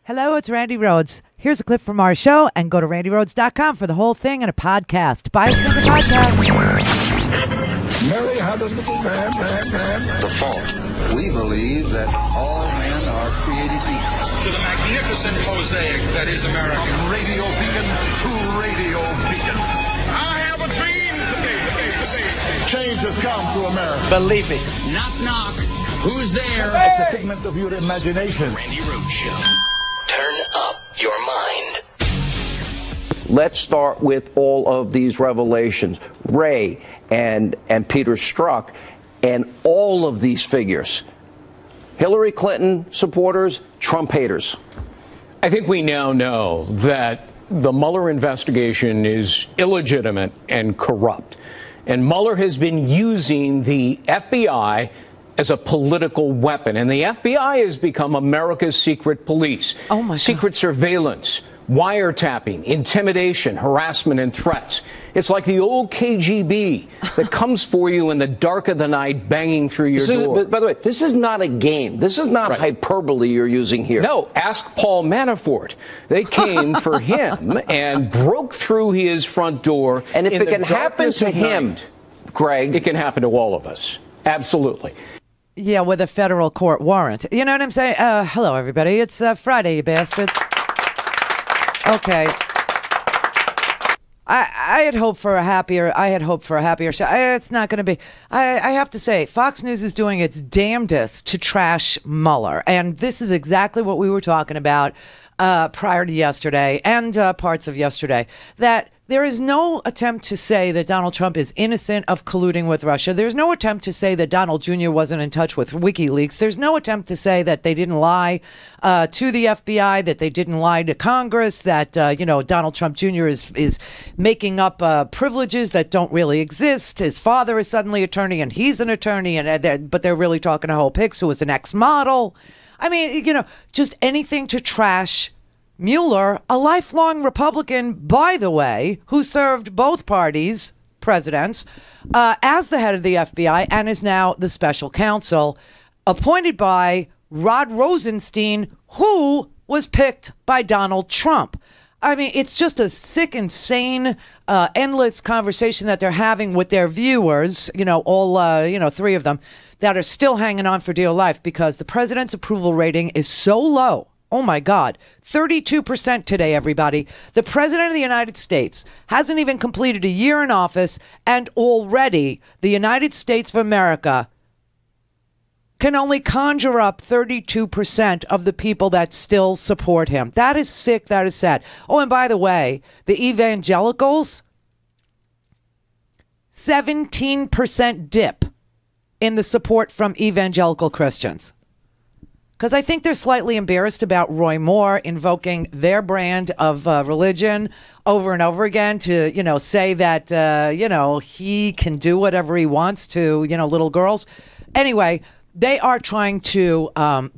Hello, it's Randi Rhodes. Here's a clip from our show, and go to randyrhodes.com for the whole thing and a podcast. Buy us another podcast. Mary had a little man. The fault. We believe that all men are created equal. To the magnificent mosaic that is America. From radio beacon to radio beacon. I have a dream today. Change has come to America. Believe me. Knock, knock. Who's there? It's a figment of your imagination. Randi Rhodes Show. Turn up your mind. Let's start with all of these revelations. Ray and Peter Strzok and all of these figures. Hillary Clinton supporters, Trump haters. I think we now know that the Mueller investigation is illegitimate and corrupt. And Mueller has been using the FBI as a political weapon. And the FBI has become America's secret police. Oh my God. Secret surveillance, wiretapping, intimidation, harassment, and threats. It's like the old KGB that comes for you in the dark of the night, banging through your door. By the way, this is not a game. This is not hyperbole you're using here. No, ask Paul Manafort. They came for him and broke through his front door. And if it can happen to him, Greg, it can happen to all of us. Absolutely. Yeah, with a federal court warrant. You know what I'm saying? Hello, everybody. It's Friday, you bastards. Okay. I had hoped for a happier show. It's not going to be. I have to say, Fox News is doing its damnedest to trash Mueller. And this is exactly what we were talking about prior to yesterday and parts of yesterday. That there is no attempt to say that Donald Trump is innocent of colluding with Russia. There's no attempt to say that Donald Jr. wasn't in touch with WikiLeaks. There's no attempt to say that they didn't lie to the FBI, that they didn't lie to Congress, that, Donald Trump Jr. is making up privileges that don't really exist. His father is suddenly attorney and he's an attorney, but they're really talking to Hope Hicks, who was an ex-model. I mean, just anything to trash Mueller, a lifelong Republican, by the way, who served both parties, presidents, as the head of the FBI and is now the special counsel, appointed by Rod Rosenstein, who was picked by Donald Trump. I mean, it's just a sick, insane, endless conversation that they're having with their viewers, all, three of them, that are still hanging on for dear life because the president's approval rating is so low. Oh, my God. 32% today, everybody. The president of the United States hasn't even completed a year in office, and already the United States of America can only conjure up 32% of the people that still support him. That is sick. That is sad. Oh, and by the way, the evangelicals, 17% dip in the support from evangelical Christians. Because I think they're slightly embarrassed about Roy Moore invoking their brand of religion over and over again to, say that, he can do whatever he wants to, little girls. Anyway, they are trying to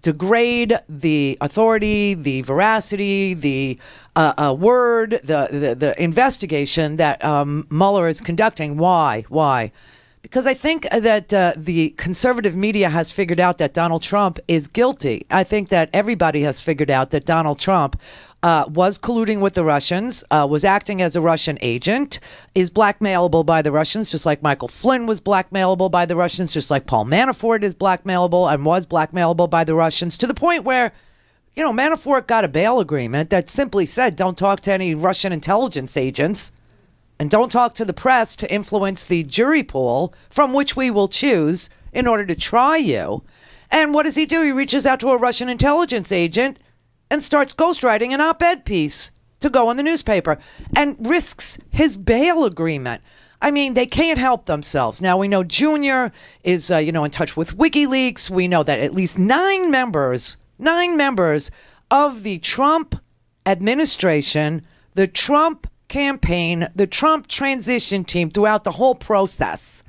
degrade the authority, the veracity, the the investigation that Mueller is conducting. Why? Because I think that the conservative media has figured out that Donald Trump is guilty. I think that everybody has figured out that Donald Trump was colluding with the Russians, was acting as a Russian agent, is blackmailable by the Russians, just like Michael Flynn was blackmailable by the Russians, just like Paul Manafort is blackmailable and was blackmailable by the Russians, to the point where, Manafort got a bail agreement that simply said, don't talk to any Russian intelligence agents. And don't talk to the press to influence the jury pool from which we will choose in order to try you. And what does he do? He reaches out to a Russian intelligence agent and starts ghostwriting an op-ed piece to go in the newspaper and risks his bail agreement. I mean, they can't help themselves. Now, we know Junior is, in touch with WikiLeaks. We know that at least nine members of the Trump administration, the Trump campaign, the Trump transition team throughout the whole process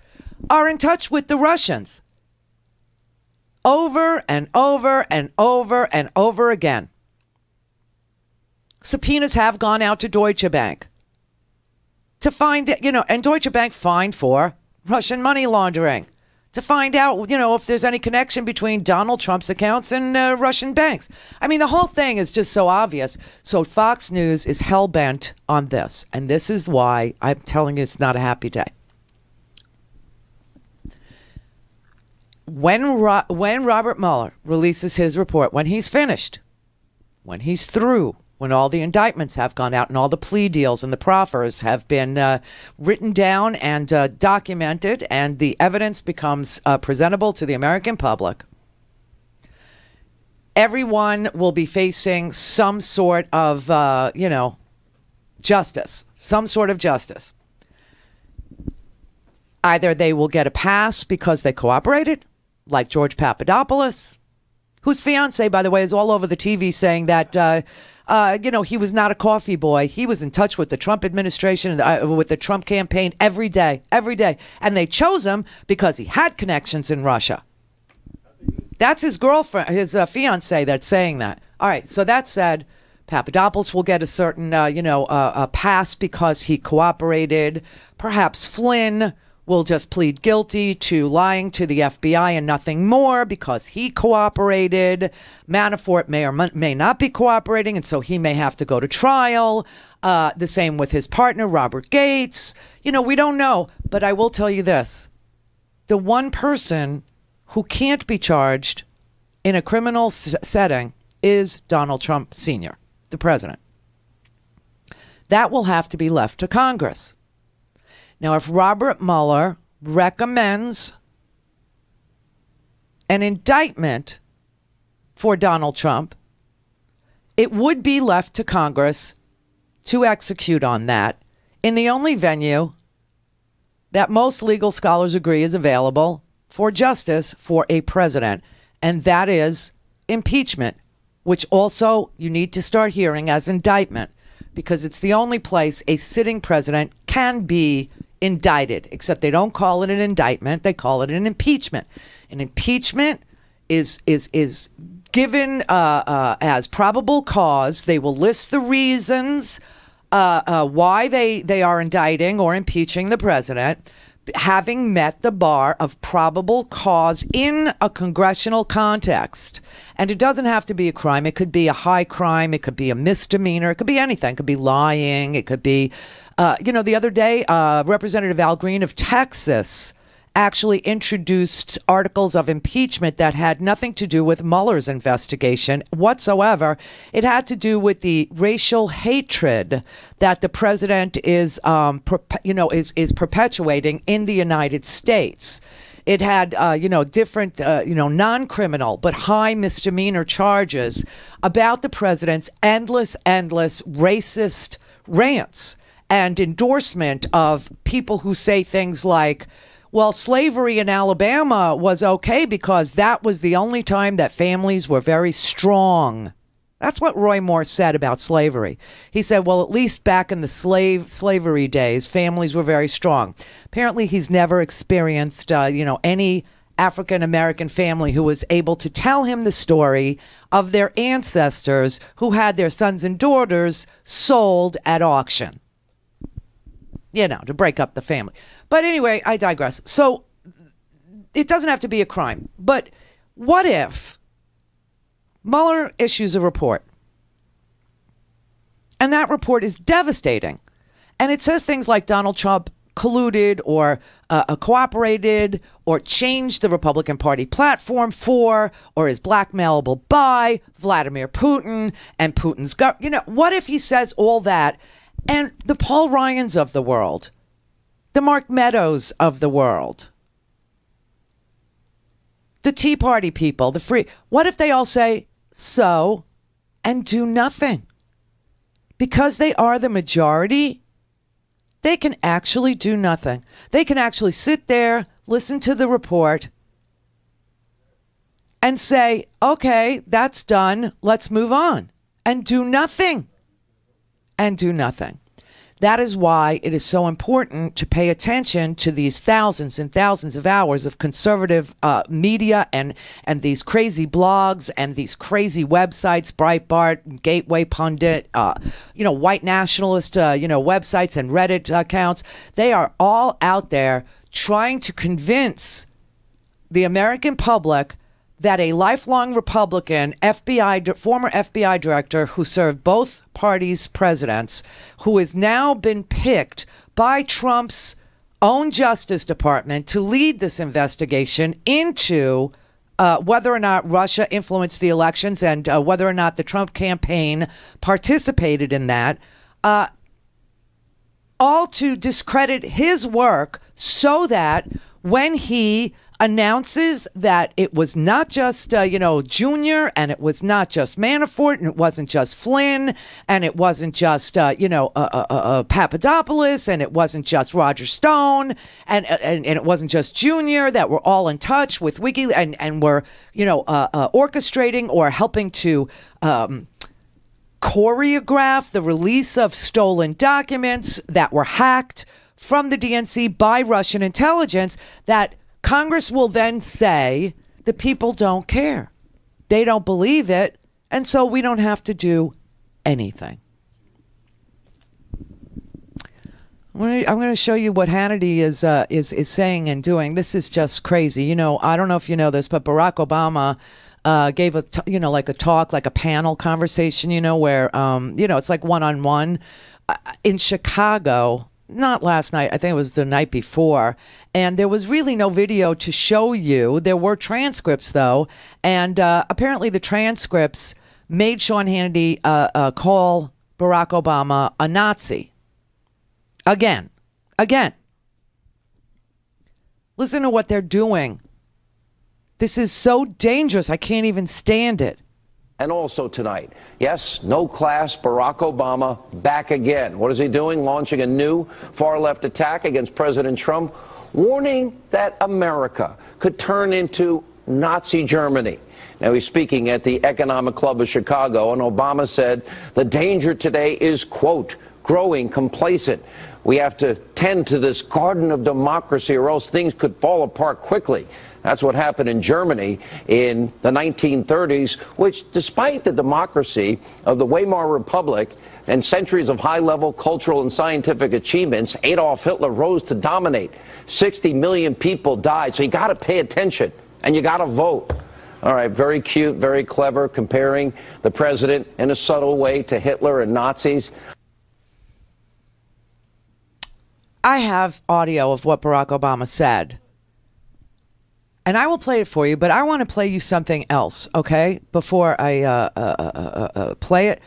are in touch with the Russians over and over and over and over again. Subpoenas have gone out to Deutsche Bank to find, and Deutsche Bank fined for Russian money laundering. to find out, if there's any connection between Donald Trump's accounts and Russian banks. I mean, the whole thing is just so obvious. So Fox News is hell-bent on this. And this is why I'm telling you it's not a happy day. When Robert Mueller releases his report, when he's finished, when he's through, when all the indictments have gone out and all the plea deals and the proffers have been written down and documented and the evidence becomes presentable to the American public, everyone will be facing some sort of, justice, some sort of justice. Either they will get a pass because they cooperated, like George Papadopoulos, whose fiance, by the way, is all over the TV saying that, he was not a coffee boy. He was in touch with the Trump administration, with the Trump campaign every day. And they chose him because he had connections in Russia. That's his girlfriend, his fiance that's saying that. All right. So that said, Papadopoulos will get a certain, a pass because he cooperated. Perhaps Flynn will just plead guilty to lying to the FBI and nothing more because he cooperated. Manafort may or may not be cooperating, and so he may have to go to trial. The same with his partner, Robert Gates. We don't know, but I will tell you this. The one person who can't be charged in a criminal setting is Donald Trump Sr., the president. That will have to be left to Congress. Now, if Robert Mueller recommends an indictment for Donald Trump, it would be left to Congress to execute on that in the only venue that most legal scholars agree is available for justice for a president, and that is impeachment, which also you need to start hearing as indictment, because it's the only place a sitting president can be indicted, except they don't call it an indictment, they call it an impeachment. An impeachment is given as probable cause. They will list the reasons why they are indicting or impeaching the president, having met the bar of probable cause in a congressional context. And it doesn't have to be a crime. It could be a high crime. It could be a misdemeanor. It could be anything. It could be lying. It could be, the other day, Representative Al Green of Texas actually introduced articles of impeachment that had nothing to do with Mueller's investigation whatsoever. It had to do with the racial hatred that the president is perpetuating in the United States. It had, different, non-criminal but high misdemeanor charges about the president's endless racist rants and endorsement of people who say things like, well, slavery in Alabama was okay because that was the only time that families were very strong. That's what Roy Moore said about slavery. He said, well, at least back in the slavery days, families were very strong. Apparently, he's never experienced, any African-American family who was able to tell him the story of their ancestors who had their sons and daughters sold at auction, to break up the family. But anyway, I digress. So it doesn't have to be a crime. But what if Mueller issues a report and that report is devastating and it says things like Donald Trump colluded or cooperated or changed the Republican Party platform for or is blackmailable by Vladimir Putin and Putin's government? What if he says all that and the Paul Ryans of the world, the Mark Meadows of the world, the Tea Party people, the free, what if they all say so and do nothing? Because they are the majority, they can actually do nothing. They can actually sit there, listen to the report, and say, okay, that's done, let's move on, and do nothing. And do nothing. That is why it is so important to pay attention to these thousands and thousands of hours of conservative media and these crazy blogs and these crazy websites, Breitbart, Gateway Pundit, white nationalist, websites and Reddit accounts. They are all out there trying to convince the American public that a lifelong Republican former FBI director who served both parties' presidents, who has now been picked by Trump's own Justice Department to lead this investigation into whether or not Russia influenced the elections and whether or not the Trump campaign participated in that, all to discredit his work so that when he announces that it was not just, Junior, and it was not just Manafort, and it wasn't just Flynn, and it wasn't just, Papadopoulos, and it wasn't just Roger Stone, and it wasn't just Junior, that were all in touch with WikiLeaks and were, orchestrating or helping to choreograph the release of stolen documents that were hacked from the DNC by Russian intelligence, that Congress will then say the people don't care. They don't believe it, and so we don't have to do anything. I'm going to show you what Hannity is saying and doing. This is just crazy. I don't know if you know this, but Barack Obama gave a talk, like a panel conversation, where it's like one-on-one in Chicago. Not last night, I think it was the night before. And there was really no video to show you. There were transcripts, though. And apparently the transcripts made Sean Hannity call Barack Obama a Nazi. Again. Listen to what they're doing. This is so dangerous. I can't even stand it. And also tonight, yes, no class, Barack Obama back again. What is he doing? Launching a new far-left attack against President Trump, warning that America could turn into Nazi Germany. Now, he's speaking at the Economic Club of Chicago, and Obama said the danger today is, quote, growing complacent. We have to tend to this garden of democracy, or else things could fall apart quickly. That's what happened in Germany in the 1930s, which, despite the democracy of the Weimar Republic and centuries of high-level cultural and scientific achievements, Adolf Hitler rose to dominate. 60 million people died, so you got to pay attention, and you got to vote. All right, very cute, very clever, comparing the president in a subtle way to Hitler and Nazis. I have audio of what Barack Obama said. And I will play it for you, but I want to play you something else, okay? Before I play it,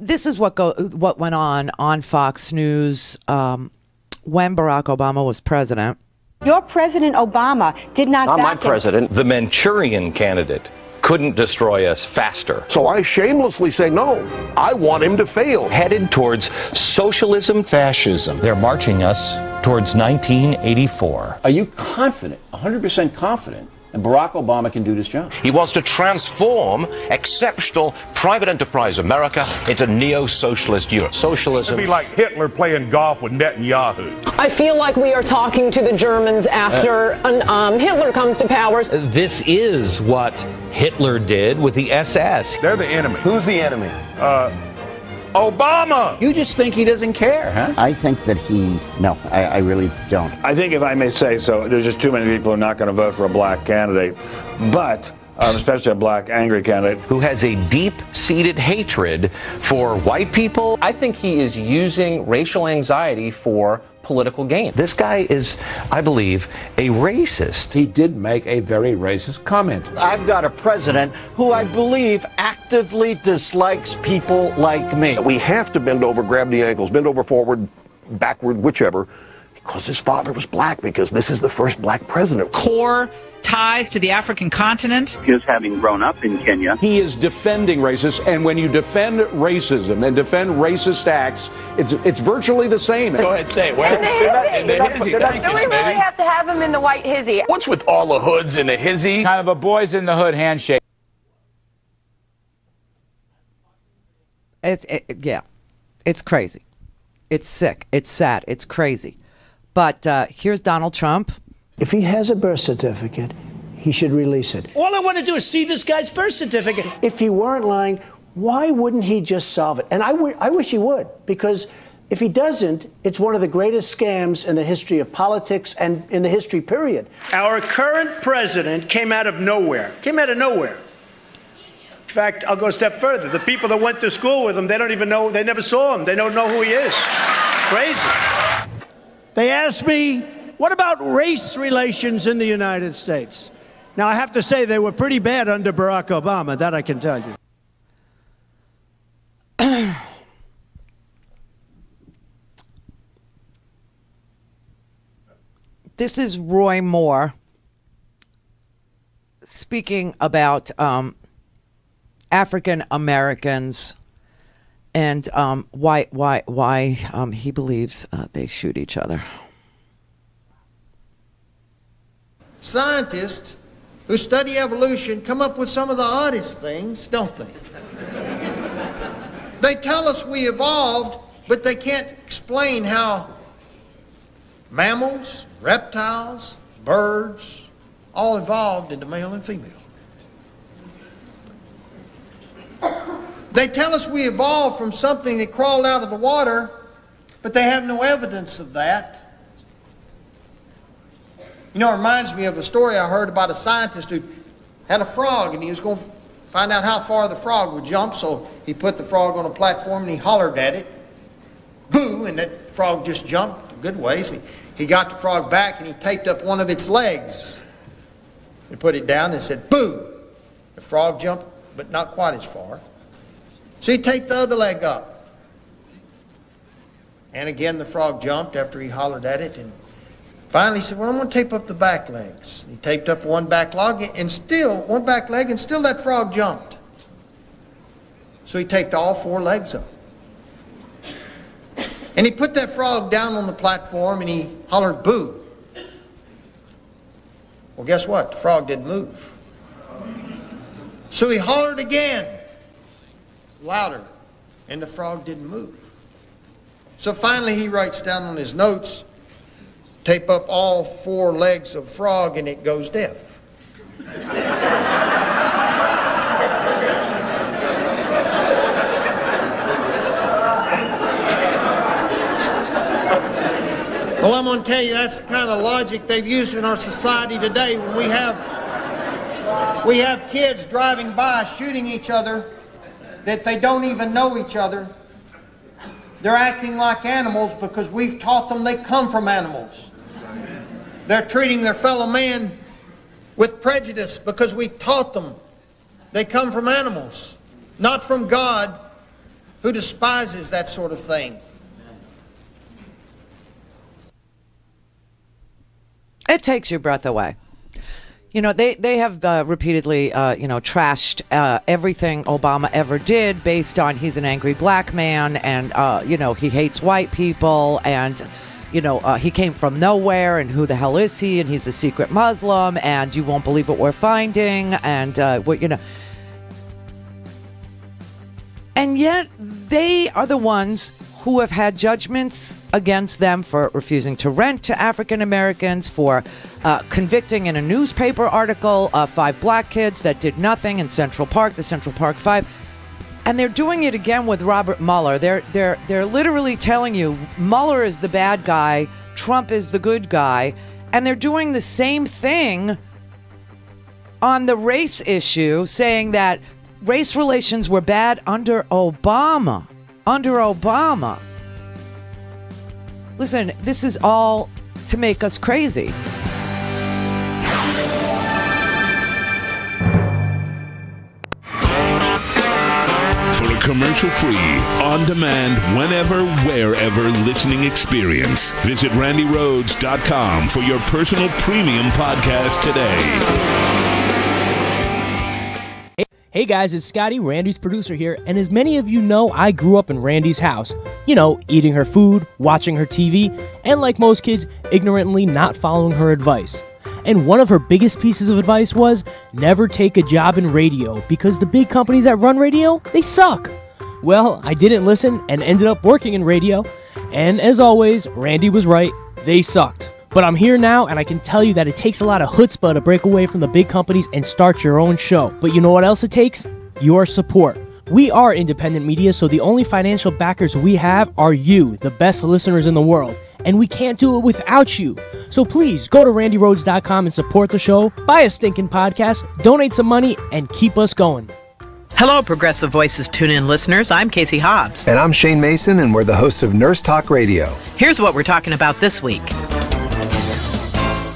this is what went on Fox News when Barack Obama was president. Your President Obama did not Not back my president. The Manchurian candidate couldn't destroy us faster. So I shamelessly say no. I want him to fail. Headed towards socialism, fascism. They're marching us towards 1984. Are you confident, 100% confident, that Barack Obama can do this job? He wants to transform exceptional private enterprise America into neo-socialist Europe. Socialism. It'd be like Hitler playing golf with Netanyahu. I feel like we are talking to the Germans after Hitler comes to power. This is what Hitler did with the SS. They're the enemy. Who's the enemy? Obama! You just think he doesn't care, huh? I think that no, I really don't. I think, if I may say so, there's just too many people who are not going to vote for a black candidate, but especially a black angry candidate. Who has a deep-seated hatred for white people. I think he is using racial anxiety for political gain. This guy is, I believe, a racist. He did make a very racist comment. I've got a president who I believe actively dislikes people like me. We have to bend over, grab the ankles, bend over forward, backward, whichever, because his father was black, because this is the first black president. Core ties to the African continent. His having grown up in Kenya. He is defending racists, and when you defend racism and defend racist acts, it's virtually the same. Go ahead, say it. Where? In the hizzy. Do we really have to have him in the white hizzy? What's with all the hoods in the hizzy? Kind of a boys in the hood handshake. It's crazy. It's sick. It's sad. It's crazy. But here's Donald Trump. If he has a birth certificate, he should release it. All I want to do is see this guy's birth certificate. If he weren't lying, why wouldn't he just solve it? And I wish he would, because If he doesn't, it's one of the greatest scams in the history of politics and in the history period. Our current president came out of nowhere. Came out of nowhere. In fact, I'll go a step further. The people that went to school with him, they don't even know, they never saw him. They don't know who he is. Crazy. They asked me, what about race relations in the United States? Now, I have to say they were pretty bad under Barack Obama, that I can tell you. This is Roy Moore speaking about African Americans and why he believes they shoot each other. Scientists who study evolution come up with some of the oddest things, don't they? They tell us we evolved, but they can't explain how mammals, reptiles, birds, all evolved into male and female. They tell us we evolved from something that crawled out of the water, but they have no evidence of that. You know, it reminds me of a story I heard about a scientist who had a frog, and he was going to find out how far the frog would jump, so he put the frog on a platform and he hollered at it. Boo! And that frog just jumped a good ways. He got the frog back and he taped up one of its legs. He put it down and said, boo! The frog jumped, but not quite as far. So he taped the other leg up. And again the frog jumped after he hollered at it. And finally he said, well, I'm going to tape up the back legs. He taped up one back leg and still that frog jumped. So he taped all four legs up. And he put that frog down on the platform and he hollered, boo. Well, guess what? The frog didn't move. So he hollered again, louder, and the frog didn't move. So finally he writes down on his notes, tape up all four legs of frog and it goes deaf. Well, I'm going to tell you, that's the kind of logic they've used in our society today when we have kids driving by shooting each other that they don't even know each other. They're acting like animals because we've taught them they come from animals. They're treating their fellow man with prejudice because we taught them they come from animals, not from God, who despises that sort of thing. It takes your breath away. You know, they have repeatedly, trashed everything Obama ever did based on he's an angry black man and, he hates white people and, he came from nowhere and who the hell is he? And he's a secret Muslim and you won't believe what we're finding and, And yet they are the ones who have had judgments against them for refusing to rent to African Americans, for convicting in a newspaper article 5 black kids that did nothing in Central Park, the Central Park 5. And they're doing it again with Robert Mueller. They're literally telling you Mueller is the bad guy, Trump is the good guy, and they're doing the same thing on the race issue, saying that race relations were bad under Obama. Listen, this is all to make us crazy. For a commercial-free, on-demand, whenever, wherever listening experience, visit RandiRhodes.com for your personal premium podcast today. Hey guys, it's Scotty, Randy's producer here, and as many of you know, I grew up in Randy's house. You know, eating her food, watching her TV, and like most kids, ignorantly not following her advice. And one of her biggest pieces of advice was, never take a job in radio, because the big companies that run radio, they suck. Well, I didn't listen and ended up working in radio, and as always, Randy was right, they sucked. But I'm here now, and I can tell you that it takes a lot of chutzpah to break away from the big companies and start your own show. But you know what else it takes? Your support. We are independent media, so the only financial backers we have are you, the best listeners in the world. And we can't do it without you. So please go to randyrhodes.com and support the show, buy a stinking podcast, donate some money, and keep us going. Hello, Progressive Voices tune-in listeners. I'm Casey Hobbs. And I'm Shane Mason, and we're the hosts of Nurse Talk Radio. Here's what we're talking about this week.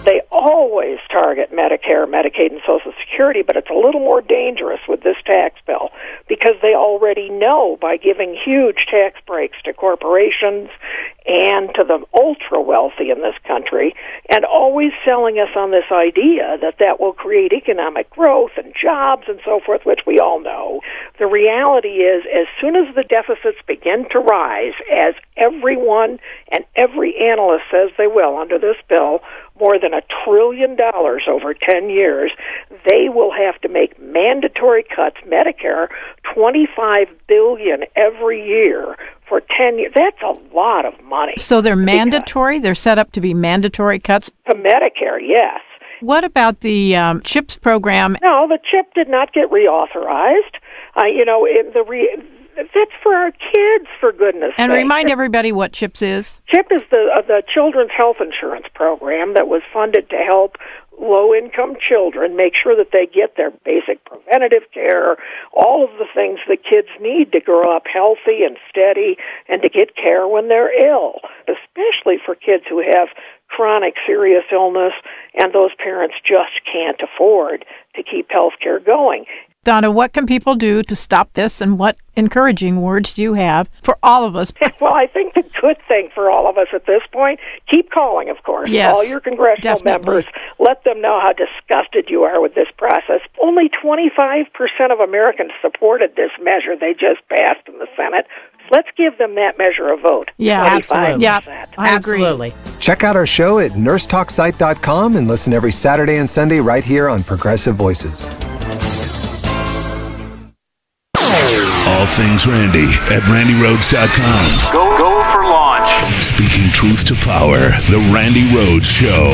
They always target Medicare, Medicaid, and Social Security, but it's a little more dangerous with this tax bill because they already know by giving huge tax breaks to corporations and to the ultra-wealthy in this country and always selling us on this idea that that will create economic growth and jobs and so forth, which we all know. The reality is, as soon as the deficits begin to rise, as everyone and every analyst says they will under this bill, more than $1 trillion over 10 years, they will have to make mandatory cuts. Medicare, $25 billion every year for 10 years. That's a lot of money. So they're mandatory? They're set up to be mandatory cuts? To Medicare, yes. What about the CHIPS program? No, the CHIP did not get reauthorized. That's for our kids, for goodness sake. And remind everybody what CHIPS is. CHIP is the Children's Health Insurance Program that was funded to help low-income children make sure that they get their basic preventative care, all of the things that kids need to grow up healthy and steady and to get care when they're ill, especially for kids who have chronic serious illness and those parents just can't afford to keep health care going. Donna, what can people do to stop this, and what encouraging words do you have for all of us? Well, I think the good thing for all of us at this point, keep calling, of course. Yes, all your congressional members. Let them know how disgusted you are with this process. Only 25% of Americans supported this measure they just passed in the Senate. Let's give them that measure a vote. Yeah, absolutely. Yeah, I agree. Absolutely. Check out our show at nursetalksite.com and listen every Saturday and Sunday right here on Progressive Voices. All things Randy at randyrhodes.com. Go for launch. Speaking truth to power, the Randi Rhodes Show.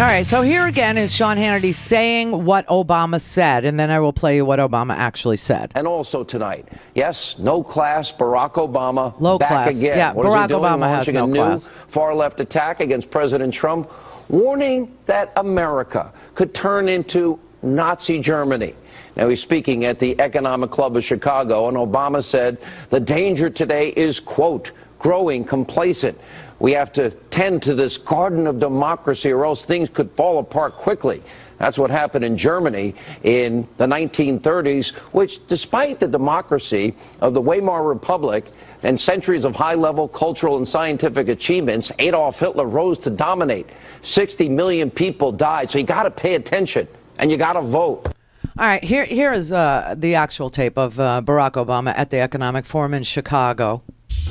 All right, so here again is Sean Hannity saying what Obama said, and then I will play you what Obama actually said. And also tonight, yes, no class, Barack Obama Low back class. again. Yeah, What Barack is he doing? Obama has Launching no a new class. far-left attack against President Trump, warning that America could turn into Nazi Germany. Now, he's speaking at the Economic Club of Chicago, and Obama said the danger today is, quote, growing complacent. We have to tend to this garden of democracy or else things could fall apart quickly. That's what happened in Germany in the 1930s, which, despite the democracy of the Weimar Republic and centuries of high-level cultural and scientific achievements, Adolf Hitler rose to dominate. 60 million people died, so you got to pay attention, and you got to vote. All right, here is the actual tape of Barack Obama at the Economic Forum in Chicago.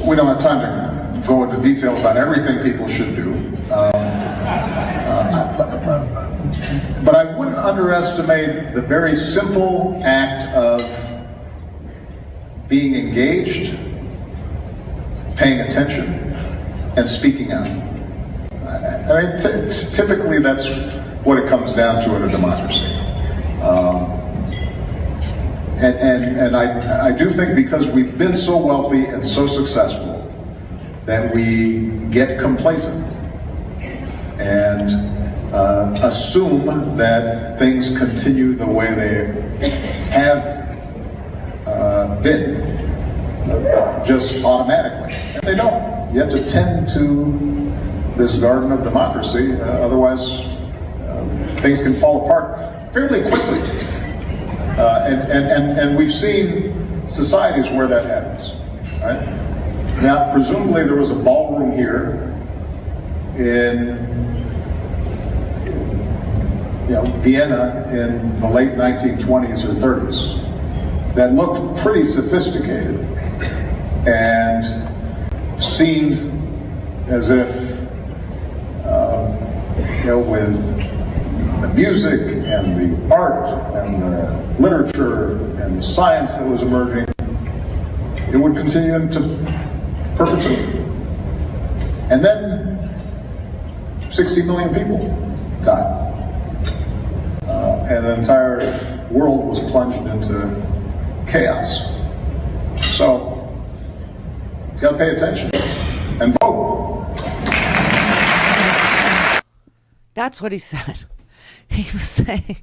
We don't have time to go into detail about everything people should do, but I wouldn't underestimate the very simple act of being engaged, paying attention, and speaking out. I mean, typically that's what it comes down to in a democracy. And I do think because we've been so wealthy and so successful that we get complacent and assume that things continue the way they have been, just automatically. And they don't. You have to tend to this garden of democracy, otherwise things can fall apart fairly quickly. And we've seen societies where that happens, right? Now, presumably there was a ballroom here in Vienna in the late 1920s or 30s that looked pretty sophisticated and seemed as if, with the music and the art and the literature and the science that was emerging, it would continue into perpetuity. And then 60 million people died. And an entire world was plunged into chaos. So, you got to pay attention and vote. That's what he said. He was saying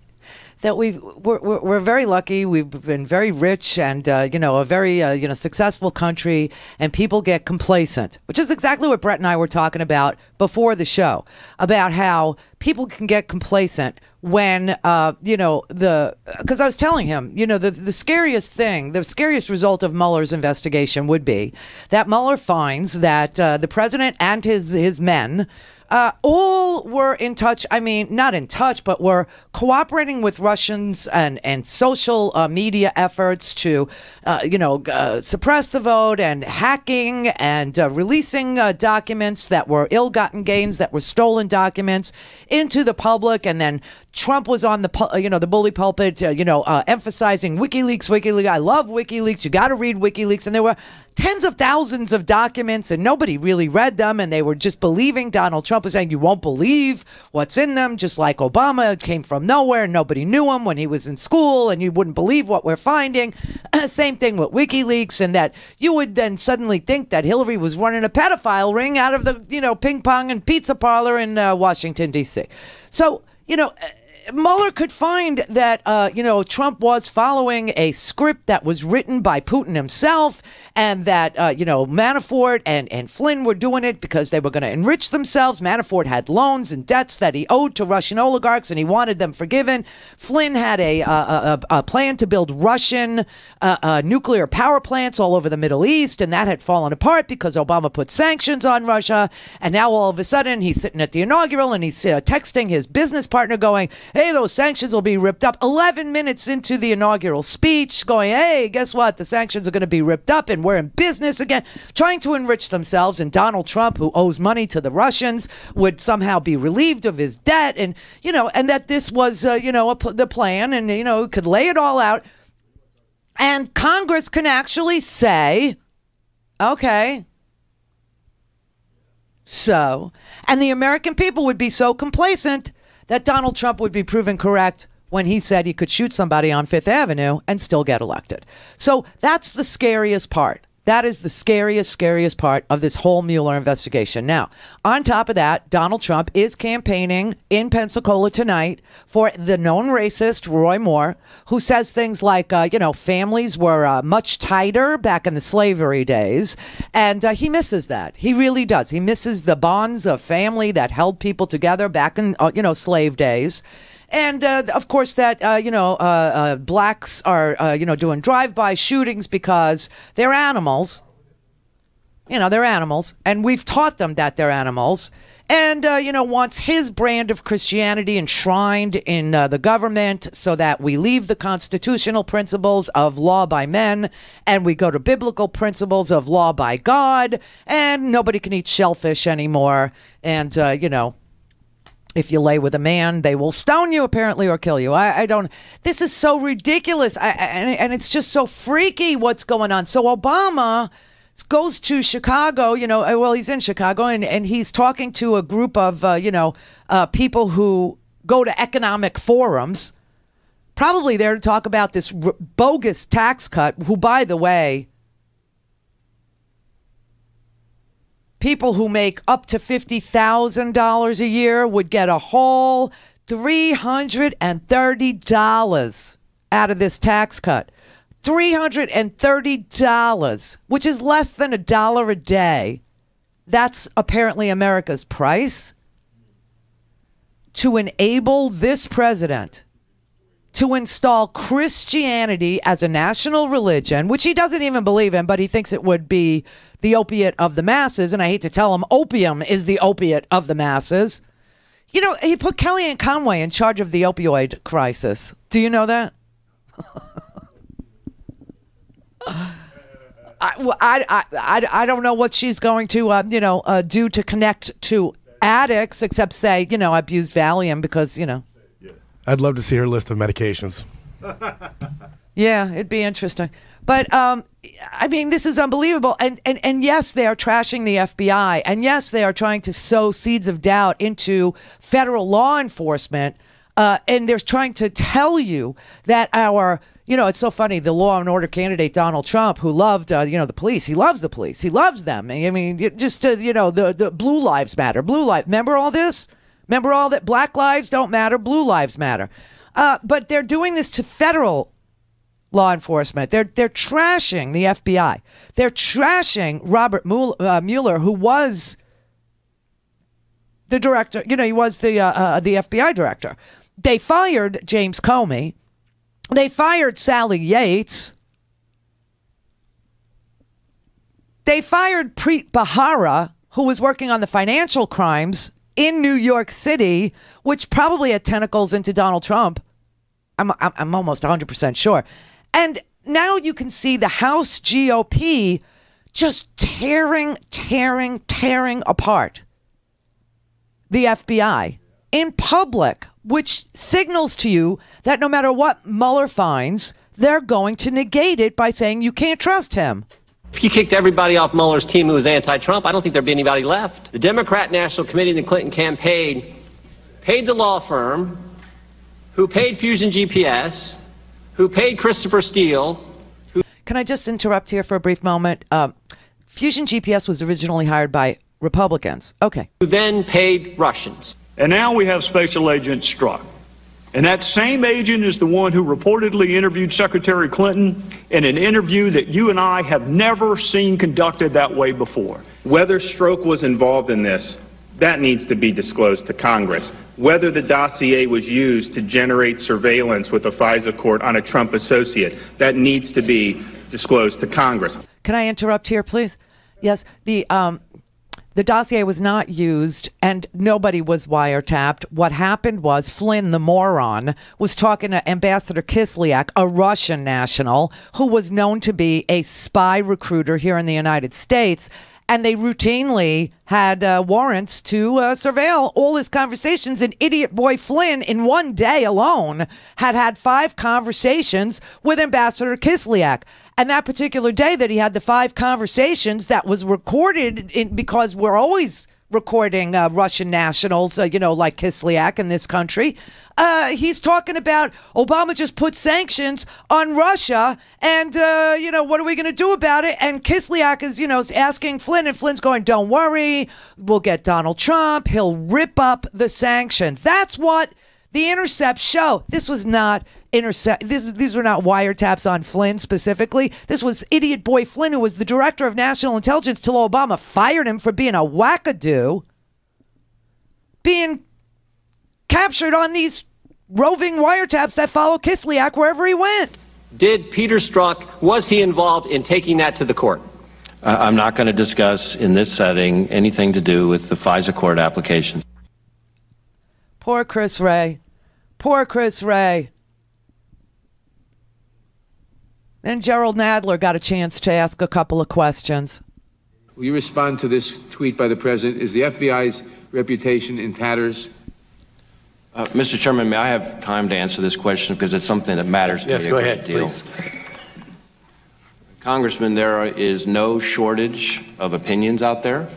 that we're very lucky. We've been very rich and, a very, successful country, and people get complacent, which is exactly what Brett and I were talking about before the show, about how people can get complacent when, because I was telling him, the scariest thing, the scariest result of Mueller's investigation would be that Mueller finds that the president and his men all were in touch. I mean, not in touch, but were cooperating with Russians and social media efforts to, suppress the vote and hacking and releasing documents that were ill-gotten gains, that were stolen documents into the public. And then Trump was on the bully pulpit, emphasizing WikiLeaks. I love WikiLeaks. You got to read WikiLeaks. And there were tens of thousands of documents, and nobody really read them, and they were just believing Donald Trump was saying, you won't believe what's in them, just like Obama came from nowhere. Nobody knew him when he was in school, and you wouldn't believe what we're finding. Same thing with WikiLeaks, and that you would then suddenly think that Hillary was running a pedophile ring out of the, ping pong and pizza parlor in Washington, D.C. So, Mueller could find that, Trump was following a script that was written by Putin himself, and that, Manafort and Flynn were doing it because they were going to enrich themselves. Manafort had loans and debts that he owed to Russian oligarchs, and he wanted them forgiven. Flynn had a plan to build Russian nuclear power plants all over the Middle East, and that had fallen apart because Obama put sanctions on Russia. And now all of a sudden he's sitting at the inaugural, and he's texting his business partner going, hey, those sanctions will be ripped up. 11 minutes into the inaugural speech, going, hey, guess what? The sanctions are going to be ripped up and we're in business again, trying to enrich themselves. And Donald Trump, who owes money to the Russians, would somehow be relieved of his debt. And, and that this was, the plan, and, could lay it all out. And Congress can actually say, okay, so, and the American people would be so complacent that Donald Trump would be proven correct when he said he could shoot somebody on Fifth Avenue and still get elected. So that's the scariest part. That is the scariest part of this whole Mueller investigation. Now, on top of that, Donald Trump is campaigning in Pensacola tonight for the known racist Roy Moore, who says things like, families were much tighter back in the slavery days. And he misses that. He really does. He misses the bonds of family that held people together back in, slave days. And, of course, that, blacks are, doing drive-by shootings because they're animals. They're animals. And we've taught them that they're animals. And, wants his brand of Christianity enshrined in the government so that we leave the constitutional principles of law by men and we go to biblical principles of law by God. And nobody can eat shellfish anymore. And, if you lay with a man, they will stone you, apparently, or kill you. I don't. This is so ridiculous. And it's just so freaky what's going on. So Obama goes to Chicago, he's in Chicago, and he's talking to a group of, people who go to economic forums, probably there to talk about this bogus tax cut, who, by the way, people who make up to $50,000 a year would get a whole $330 out of this tax cut. $330, which is less than $1 a day. That's apparently America's price to enable this president to install Christianity as a national religion, which he doesn't even believe in, but he thinks it would be the opiate of the masses. And I hate to tell him, opium is the opiate of the masses. He put Kellyanne Conway in charge of the opioid crisis. Do you know that? I don't know what she's going to, do to connect to addicts, except say, abuse Valium because, I'd love to see her list of medications. Yeah, it'd be interesting. But, this is unbelievable. And yes, they are trashing the FBI. And yes, they are trying to sow seeds of doubt into federal law enforcement and they're trying to tell you that our, it's so funny, the law and order candidate Donald Trump, who loved, the police, he loves the police, he loves them. I mean, the blue lives matter, remember all this? Remember all that? Black lives don't matter, blue lives matter. But they're doing this to federal law enforcement. They're trashing the FBI. They're trashing Robert Mueller, who was the director. He was the FBI director. They fired James Comey. They fired Sally Yates. They fired Preet Bharara, who was working on the financial crimes in New York City, which probably had tentacles into Donald Trump. I'm almost 100% sure. And now you can see the House GOP just tearing apart the FBI in public, which signals to you that no matter what Mueller finds, they're going to negate it by saying you can't trust him. If you kicked everybody off Mueller's team who was anti-Trump, I don't think there'd be anybody left. The Democrat National Committee in the Clinton campaign paid the law firm who paid Fusion GPS, who paid Christopher Steele. Can I just interrupt here for a brief moment? Fusion GPS was originally hired by Republicans. Okay. Who then paid Russians. And now we have Special Agent Strzok. And that same agent is the one who reportedly interviewed Secretary Clinton in an interview that you and I have never seen conducted that way before. Whether Strzok was involved in this, that needs to be disclosed to Congress. Whether the dossier was used to generate surveillance with the FISA court on a Trump associate, that needs to be disclosed to Congress. Can I interrupt here, please? Yes, the dossier was not used and nobody was wiretapped. What happened was Flynn, the moron, was talking to Ambassador Kislyak, a Russian national who was known to be a spy recruiter here in the United States. And they routinely had warrants to surveil all his conversations. And idiot boy Flynn, in one day alone, had 5 conversations with Ambassador Kislyak. And that particular day that he had the 5 conversations, that was recorded because we're always recording Russian nationals, like Kislyak in this country. He's talking about Obama just put sanctions on Russia and, what are we going to do about it? And Kislyak is, asking Flynn, and Flynn's going, don't worry, we'll get Donald Trump. He'll rip up the sanctions. That's what the intercepts show. This was not these were not wiretaps on Flynn specifically. This was idiot boy Flynn, who was the director of national intelligence till Obama fired him for being a wackadoo, being captured on these roving wiretaps that follow Kislyak wherever he went. Did Peter Strzok, was he involved in taking that to the court? I'm not going to discuss in this setting anything to do with the FISA court applications. Poor Chris Wray. Poor Chris Wray. Then Gerald Nadler got a chance to ask a couple of questions. Will you respond to this tweet by the president? Is the FBI's reputation in tatters? Mr. Chairman, may I have time to answer this question because it's something that matters to me a great deal. Please. Congressman, there is no shortage of opinions out there.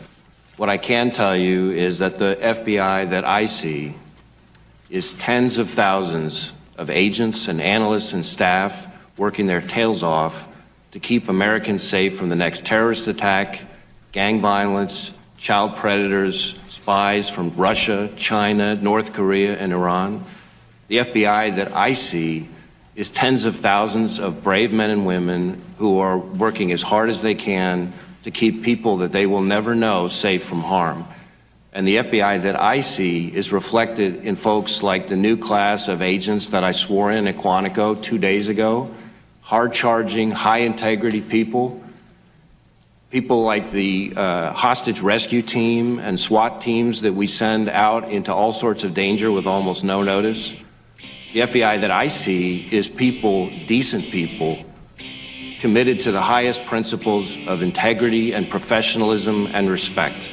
What I can tell you is that the FBI that I see is tens of thousands of agents and analysts and staff working their tails off to keep Americans safe from the next terrorist attack, gang violence, child predators, spies from Russia, China, North Korea, and Iran. The FBI that I see is tens of thousands of brave men and women who are working as hard as they can to keep people that they will never know safe from harm. And the FBI that I see is reflected in folks like the new class of agents that I swore in at Quantico 2 days ago, hard-charging, high-integrity people, people like the hostage rescue team and SWAT teams that we send out into all sorts of danger with almost no notice. The FBI that I see is people, decent people, committed to the highest principles of integrity and professionalism and respect.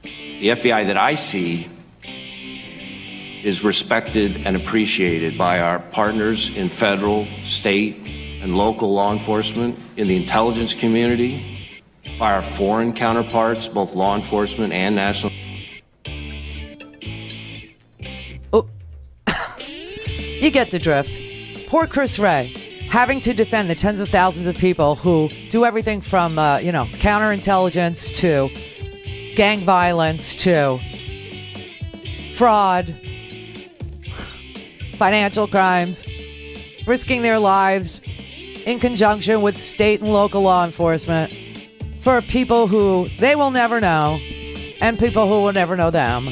The FBI that I see is respected and appreciated by our partners in federal, state, and local law enforcement, in the intelligence community, by our foreign counterparts, both law enforcement and national. Oh. You get the drift. Poor Chris Wray, having to defend the tens of thousands of people who do everything from, counterintelligence to gang violence to fraud, financial crimes, risking their lives in conjunction with state and local law enforcement for people who they will never know and people who will never know them.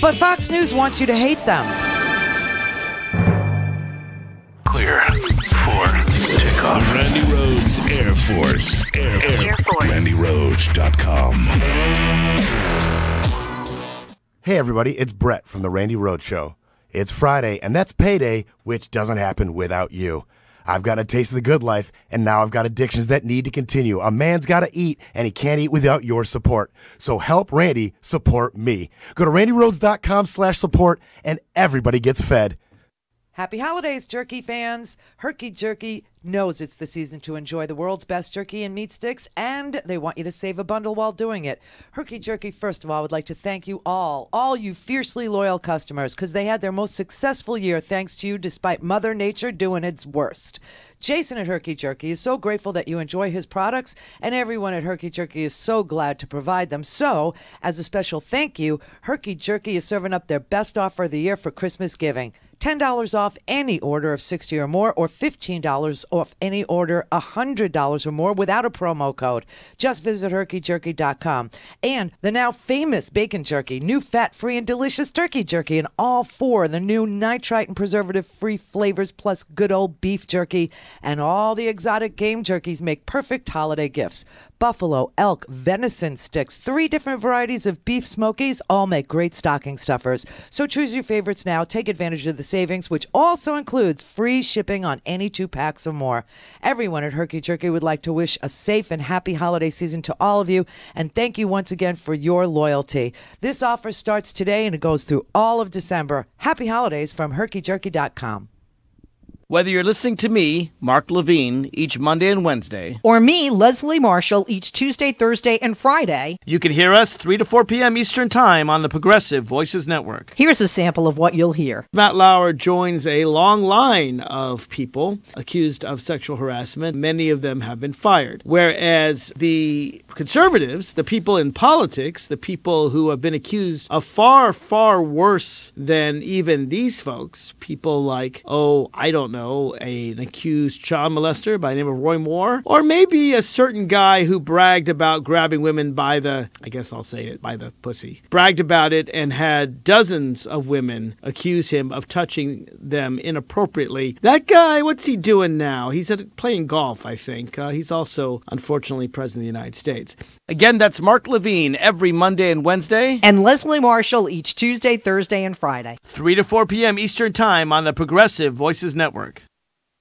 But Fox News wants you to hate them. Clear for takeoff. Randi Rhodes Air Force. Air Force. RandiRhodes.com. Hey everybody, it's Brett from the Randi Rhodes Show. It's Friday, and that's payday, which doesn't happen without you. I've got a taste of the good life, and now I've got addictions that need to continue. A man's got to eat, and he can't eat without your support. So help Randi support me. Go to RandiRhodes.com/support, and everybody gets fed. Happy holidays, jerky fans. Herky Jerky knows it's the season to enjoy the world's best jerky and meat sticks, and they want you to save a bundle while doing it. Herky Jerky, first of all, would like to thank you all you fiercely loyal customers, because they had their most successful year thanks to you despite Mother Nature doing its worst. Jason at Herky Jerky is so grateful that you enjoy his products, and everyone at Herky Jerky is so glad to provide them. So, as a special thank you, Herky Jerky is serving up their best offer of the year for Christmas giving. $10 off any order of $60 or more, or $15 off any order $100 or more without a promo code. Just visit herkyjerky.com. And the now famous bacon jerky, new fat-free and delicious turkey jerky, and all four of the new nitrite and preservative-free flavors, plus good old beef jerky, and all the exotic game jerkies make perfect holiday gifts. Buffalo, elk, venison sticks, 3 different varieties of beef smokies, all make great stocking stuffers. So choose your favorites now. Take advantage of the savings, which also includes free shipping on any 2 packs or more. Everyone at Herky Jerky would like to wish a safe and happy holiday season to all of you, and thank you once again for your loyalty. This offer starts today and it goes through all of December. Happy holidays from herkyjerky.com. Whether you're listening to me, Mark Levine, each Monday and Wednesday, or me, Leslie Marshall, each Tuesday, Thursday, and Friday, you can hear us 3 to 4 p.m. Eastern Time on the Progressive Voices Network. Here's a sample of what you'll hear. Matt Lauer joins a long line of people accused of sexual harassment. Many of them have been fired. Whereas the conservatives, the people in politics, the people who have been accused of far, far worse than even these folks, people like, an accused child molester by the name of Roy Moore, or maybe a certain guy who bragged about grabbing women by the pussy. Bragged about it and had dozens of women accuse him of touching them inappropriately. That guy, what's he doing now? He's playing golf, I think. He's also, unfortunately, President of the United States. Again, that's Mark Levine every Monday and Wednesday. And Leslie Marshall each Tuesday, Thursday, and Friday. 3 to 4 p.m. Eastern Time on the Progressive Voices Network.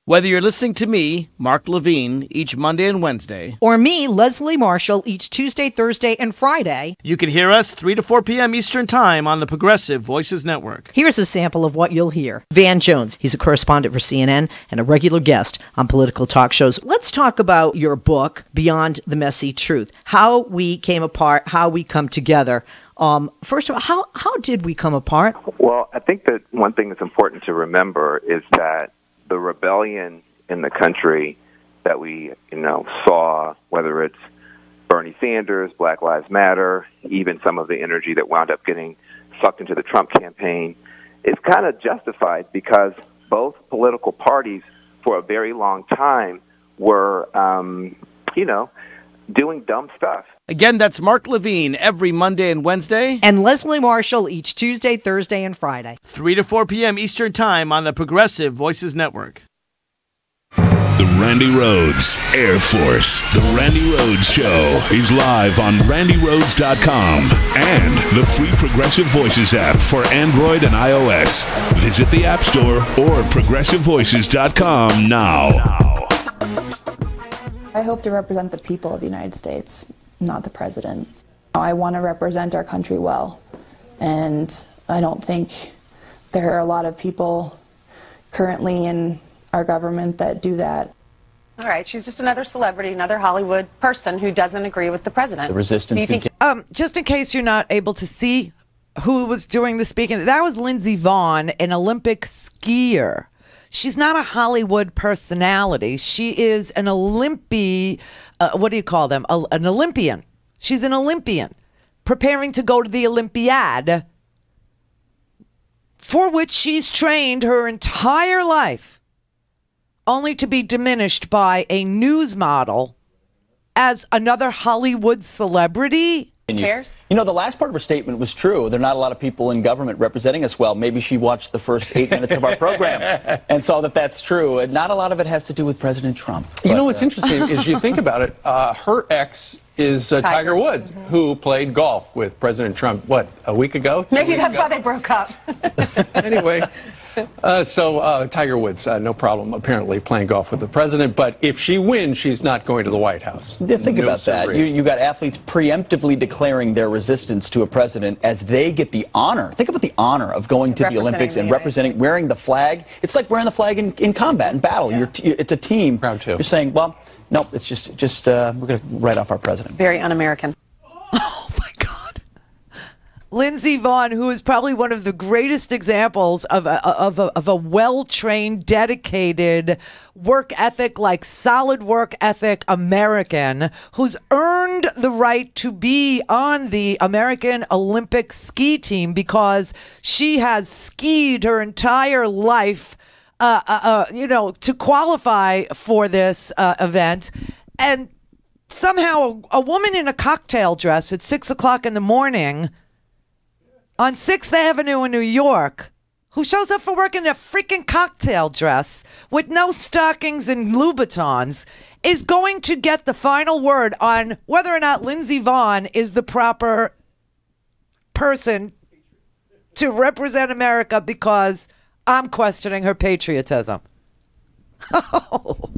Whether you're listening to me, Mark Levine, each Monday and Wednesday, or me, Leslie Marshall, each Tuesday, Thursday, and Friday, you can hear us 3 to 4 p.m. Eastern Time on the Progressive Voices Network. Here's a sample of what you'll hear. Van Jones, he's a correspondent for CNN and a regular guest on political talk shows. Let's talk about your book, Beyond the Messy Truth, how we came apart, how we come together. First of all, how did we come apart? Well, I think that one thing that's important to remember is that the rebellion in the country that we, saw, whether it's Bernie Sanders, Black Lives Matter, even some of the energy that wound up getting sucked into the Trump campaign, is kind of justified because both political parties for a very long time were, doing dumb stuff. Again, that's Mark Levine every Monday and Wednesday. And Leslie Marshall each Tuesday, Thursday, and Friday. 3 to 4 p.m. Eastern Time on the Progressive Voices Network. The Randi Rhodes Air Force. The Randi Rhodes Show is live on RandiRhodes.com and the free Progressive Voices app for Android and iOS. Visit the App Store or ProgressiveVoices.com now. I hope to represent the people of the United States, not the president. I want to represent our country well, and I don't think there are a lot of people currently in our government that do that. All right, she's just another celebrity, another Hollywood person who doesn't agree with the president. The resistance. Just in case you're not able to see who was doing the speaking. That was Lindsey Vonn, an Olympic skier. She's not a Hollywood personality. She is an what do you call them? An Olympian. She's an Olympian preparing to go to the Olympiad, for which she's trained her entire life, only to be diminished by a news model as another Hollywood celebrity. Cares? You know, the last part of her statement was true. There are not a lot of people in government representing us well. Maybe she watched the first 8 minutes of our program and saw that that's true. And not a lot of it has to do with President Trump. You know what's interesting is you think about it, her ex is Tiger Woods, who played golf with President Trump, what, a week ago? Maybe that's why they broke up. Anyway, so Tiger Woods, no problem, apparently, playing golf with the president. But if she wins, she's not going to the White House. Think about that. You got athletes preemptively declaring their resistance to a president as they get the honor. Think about the honor of going to the Olympics and representing, wearing the flag. It's like wearing the flag in combat, in battle. Yeah. It's a team. Proud too. You're saying, well, no, it's just we're going to write off our president. Very un-American. Lindsey Vonn, who is probably one of the greatest examples of a well-trained, dedicated, work ethic, like solid work ethic American, who's earned the right to be on the American Olympic ski team because she has skied her entire life, to qualify for this event. And somehow a woman in a cocktail dress at 6 o'clock in the morning on 6th Avenue in New York, who shows up for work in a freaking cocktail dress with no stockings and Louboutins, is going to get the final word on whether or not Lindsey Vonn is the proper person to represent America, because I'm questioning her patriotism. Oh.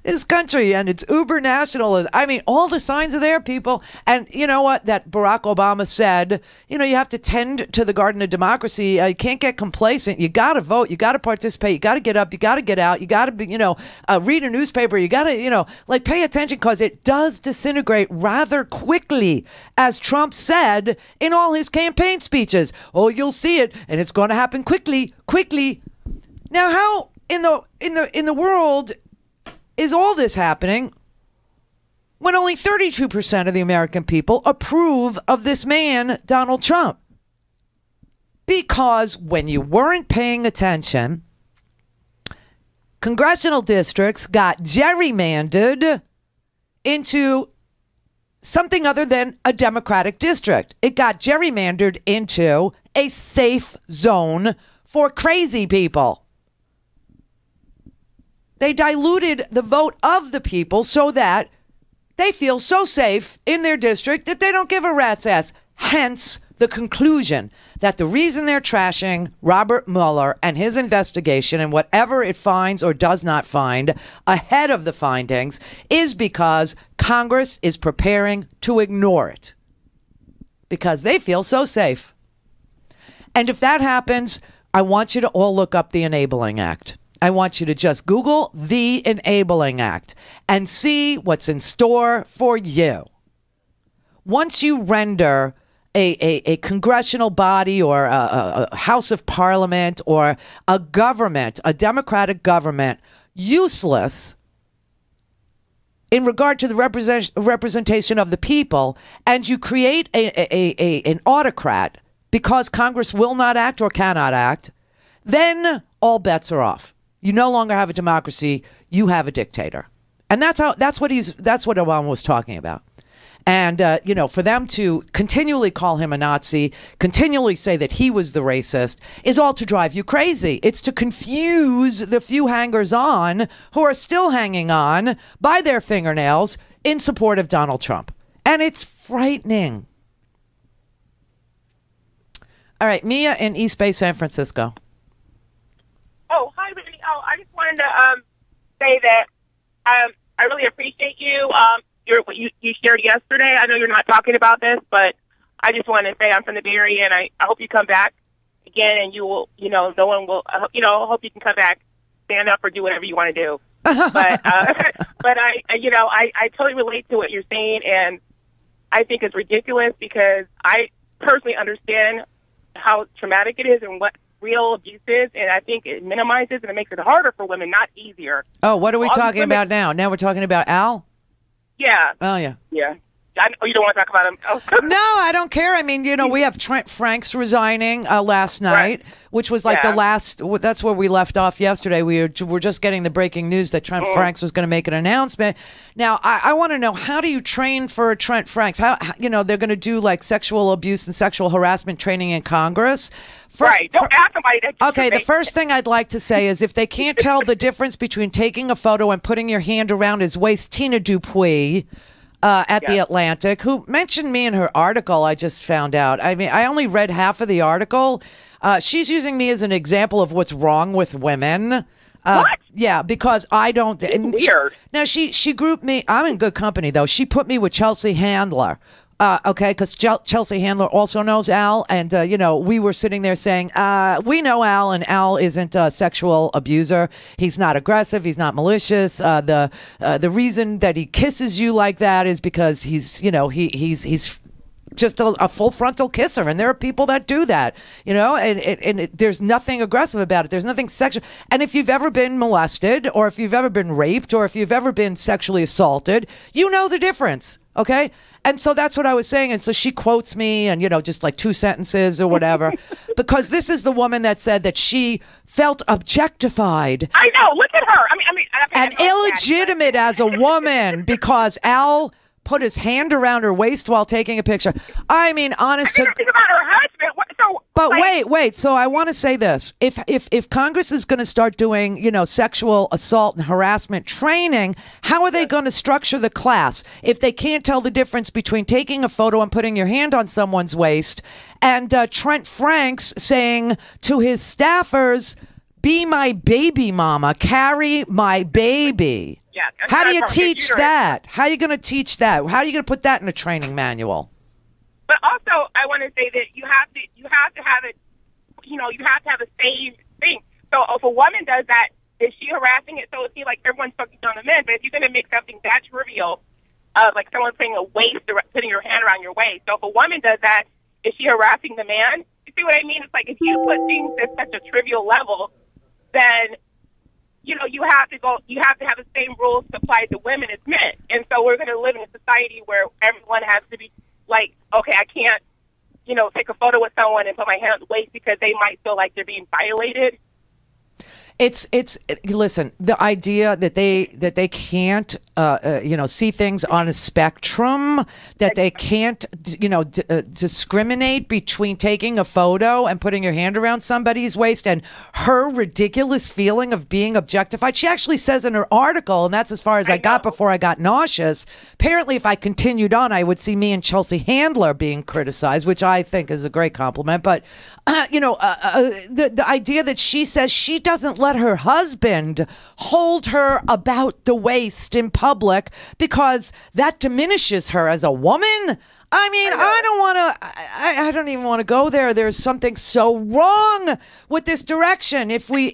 This country and its uber nationalism. I mean, all the signs are there, people. And you know what? That Barack Obama said, you have to tend to the garden of democracy. You can't get complacent. You got to vote. You got to participate. You got to get up. You got to get out. You got to be, read a newspaper. You got to, pay attention, because it does disintegrate rather quickly, as Trump said in all his campaign speeches. Oh, you'll see it, and it's going to happen quickly. Now, how in the world is all this happening when only 32% of the American people approve of this man, Donald Trump? Because when you weren't paying attention, congressional districts got gerrymandered into something other than a Democratic district. It got gerrymandered into a safe zone for crazy people. They diluted the vote of the people so that they feel so safe in their district that they don't give a rat's ass. Hence the conclusion that the reason they're trashing Robert Mueller and his investigation and whatever it finds or does not find ahead of the findings is because Congress is preparing to ignore it, because they feel so safe. And if that happens, I want you to all look up the Enabling Act. I want you to just Google the Enabling Act and see what's in store for you. Once you render a congressional body or a House of Parliament or a government, a democratic government, useless in regard to the representation of the people, and you create an autocrat because Congress will not act or cannot act, then all bets are off. You no longer have a democracy. You have a dictator. And that's what Obama was talking about. And, for them to continually call him a Nazi, continually say that he was the racist, is all to drive you crazy. It's to confuse the few hangers-on who are still hanging on by their fingernails in support of Donald Trump. And it's frightening. All right, Mia in East Bay, San Francisco. Oh, hi, Randi. Oh, I just wanted to say that I really appreciate you. What you shared yesterday. I know you're not talking about this, but I just wanted to say I'm from the Bay Area, and I hope you come back again, and you will, no one will, I hope you can come back, stand up, or do whatever you want to do. But I totally relate to what you're saying, and I think it's ridiculous because I personally understand how traumatic it is and what real abuse is, and I think it minimizes and it makes it harder for women, not easier. Oh, what are we talking about now? Now we're talking about Al? Yeah. Oh, yeah. Yeah. You don't want to talk about him? Oh. No, I don't care. I mean, we have Trent Franks resigning last night, which was like the last. That's where we left off yesterday. We were just getting the breaking news that Trent Franks was going to make an announcement. Now, I want to know, how do you train for Trent Franks? How they're going to do like sexual abuse and sexual harassment training in Congress? Don't ask somebody that. Okay, the first thing I'd like to say is if they can't tell the difference between taking a photo and putting your hand around his waist, Tina Dupuis at The Atlantic, who mentioned me in her article, I just found out. I mean, I only read half of the article. She's using me as an example of what's wrong with women. What? Yeah, because I don't. Weird. Now, she grouped me. I'm in good company, though. She put me with Chelsea Handler. Okay, because Chelsea Handler also knows Al, and we were sitting there saying, we know Al, and Al isn't a sexual abuser. He's not aggressive. He's not malicious. The reason that he kisses you like that is because he's just a full frontal kisser, and there are people that do that, and there's nothing aggressive about it. There's nothing sexual. And if you've ever been molested, or if you've ever been raped, or if you've ever been sexually assaulted, you know the difference. Okay. And so that's what I was saying. And so she quotes me and, just like 2 sentences or whatever, because this is the woman that said that she felt objectified. I know. Look at her. I mean, and illegitimate as a woman because Al put his hand around her waist while taking a picture. I mean, honest to... Think about her husband. But wait. So I want to say this. If Congress is going to start doing, sexual assault and harassment training, how are they going to structure the class if they can't tell the difference between taking a photo and putting your hand on someone's waist and Trent Franks saying to his staffers, be my baby mama, carry my baby? Yeah. How do you teach that? How are you going to teach that? How are you going to put that in a training manual? But also, I want to say that you have to have it. You have to have a same thing. So if a woman does that, is she harassing it? So it seems like everyone's focusing on the men. But if you're going to make something that trivial, like someone putting putting your hand around your waist. So if a woman does that, is she harassing the man? You see what I mean? It's like if you put things at such a trivial level, then you have to have the same rules applied to women as men. And so we're going to live in a society where everyone has to be like, okay, I can't, take a photo with someone and put my hand on the waist because they might feel like they're being violated. Listen, the idea that they can't, see things on a spectrum, that they can't, discriminate between taking a photo and putting your hand around somebody's waist and her ridiculous feeling of being objectified. She actually says in her article, and that's as far as I got before I got nauseous. Apparently, if I continued on, I would see me and Chelsea Handler being criticized, which I think is a great compliment. But, the idea that she says she doesn't let her husband hold her about the waist in public because that diminishes her as a woman. I mean, I don't even want to go there. There's something so wrong with this direction. If we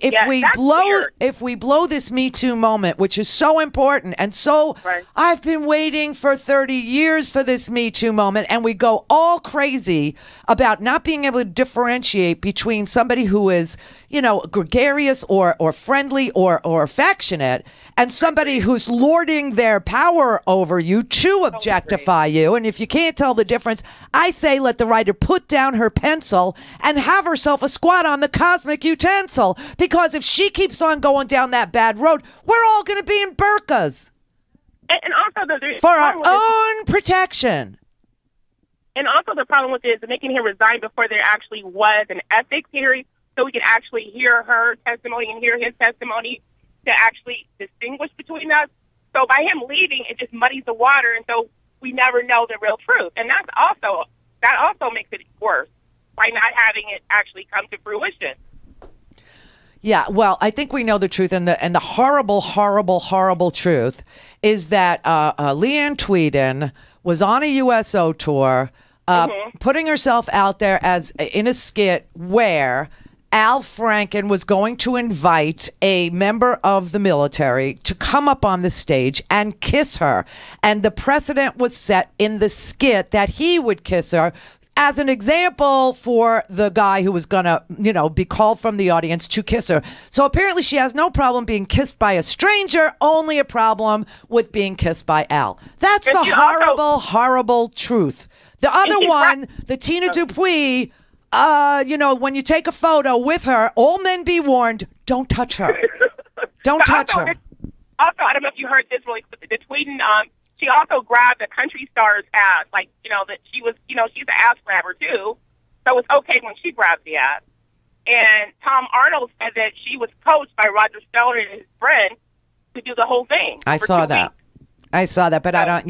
blow this Me Too moment, which is so important, and so I've been waiting for 30 years for this Me Too moment, and we go all crazy about not being able to differentiate between somebody who is, gregarious or friendly or affectionate, and somebody who's lording their power over you to objectify you. And if you can't tell the difference, I say let the writer put down her pencil and have herself a squat on the cosmic utensil, because if she keeps on going down that bad road, we're all going to be in burqas. And also for our own protection. And also the problem with it is making him resign before there actually was an ethics hearing, so we could actually hear her testimony and hear his testimony to actually distinguish between us. So by him leaving, it just muddies the water, and so we never know the real truth. And that also makes it worse by not having it actually come to fruition. Yeah, well, I think we know the truth, and the horrible, horrible, horrible truth is that Leanne Tweeden was on a USO tour, putting herself out there as in a skit where Al Franken was going to invite a member of the military to come up on the stage and kiss her. And the precedent was set in the skit that he would kiss her as an example for the guy who was gonna, be called from the audience to kiss her. So apparently she has no problem being kissed by a stranger, only a problem with being kissed by Al. That's the horrible, horrible truth. The other one, the Tina Dupuis, when you take a photo with her, all men be warned, don't touch her. Don't touch her. Also, I don't know if you heard this really quick. The tweeting, she also grabbed a country star's ass, that she was, she's an ass grabber too. So it's okay when she grabs the ass. And Tom Arnold said that she was coached by Roger Stone and his friend to do the whole thing. I saw that. But I don't,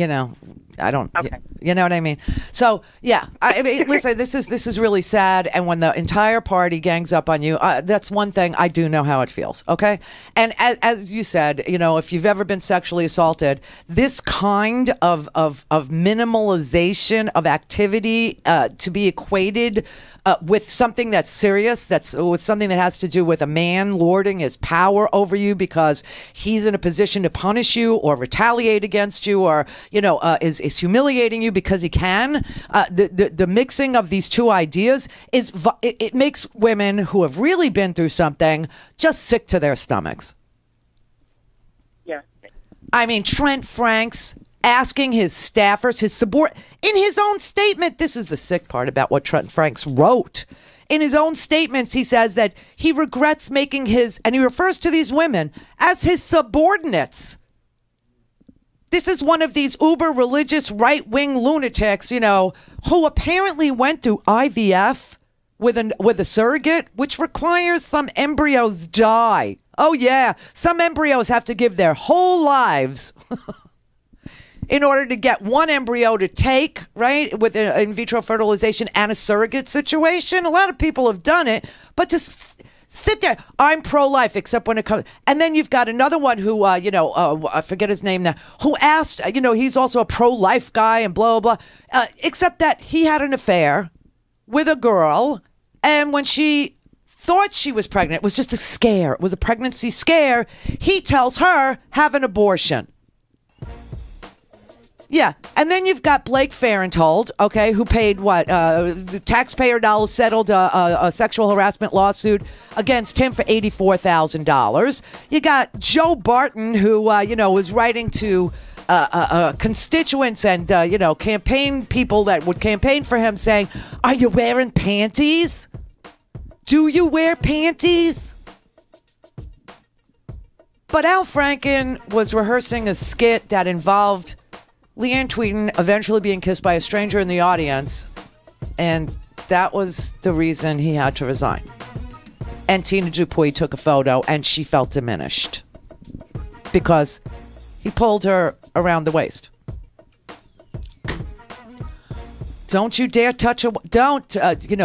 Okay. You know what I mean? So, yeah, I mean, listen, this is really sad. And when the entire party gangs up on you, that's one thing I do know how it feels. Okay. And as you said, if you've ever been sexually assaulted, this kind of minimalization of activity to be equated with something that's serious, with something that has to do with a man lording his power over you because he's in a position to punish you or retaliate against you or, is humiliating you because he can. The mixing of these two ideas it makes women who have really been through something just sick to their stomachs. Yeah. I mean, Trent Franks asking his staffers, in his own statement, this is the sick part about what Trent Franks wrote. In his own statements, he says that he regrets making and he refers to these women as his subordinates. This is one of these uber religious right-wing lunatics, who apparently went through IVF with a surrogate, which requires some embryos die. Oh yeah, some embryos have to give their whole lives in order to get one embryo to take, right, with an in vitro fertilization and a surrogate situation. A lot of people have done it, but just sit there. I'm pro-life, except when it comes. And then you've got another one who, I forget his name now, who asked, he's also a pro-life guy and blah, blah, blah. Except that he had an affair with a girl. And when she thought she was pregnant, it was just a scare. It was a pregnancy scare. He tells her, have an abortion. Yeah, and then you've got Blake Farenthold, okay, who paid the taxpayer dollars settled a sexual harassment lawsuit against him for $84,000. You got Joe Barton, who was writing to constituents and campaign people that would campaign for him, saying, "Are you wearing panties? Do you wear panties?" But Al Franken was rehearsing a skit that involved Leanne Tweeden eventually being kissed by a stranger in the audience, and that was the reason he had to resign. And Tina Dupuis took a photo, and she felt diminished because he pulled her around the waist. Don't you dare touch a... Don't,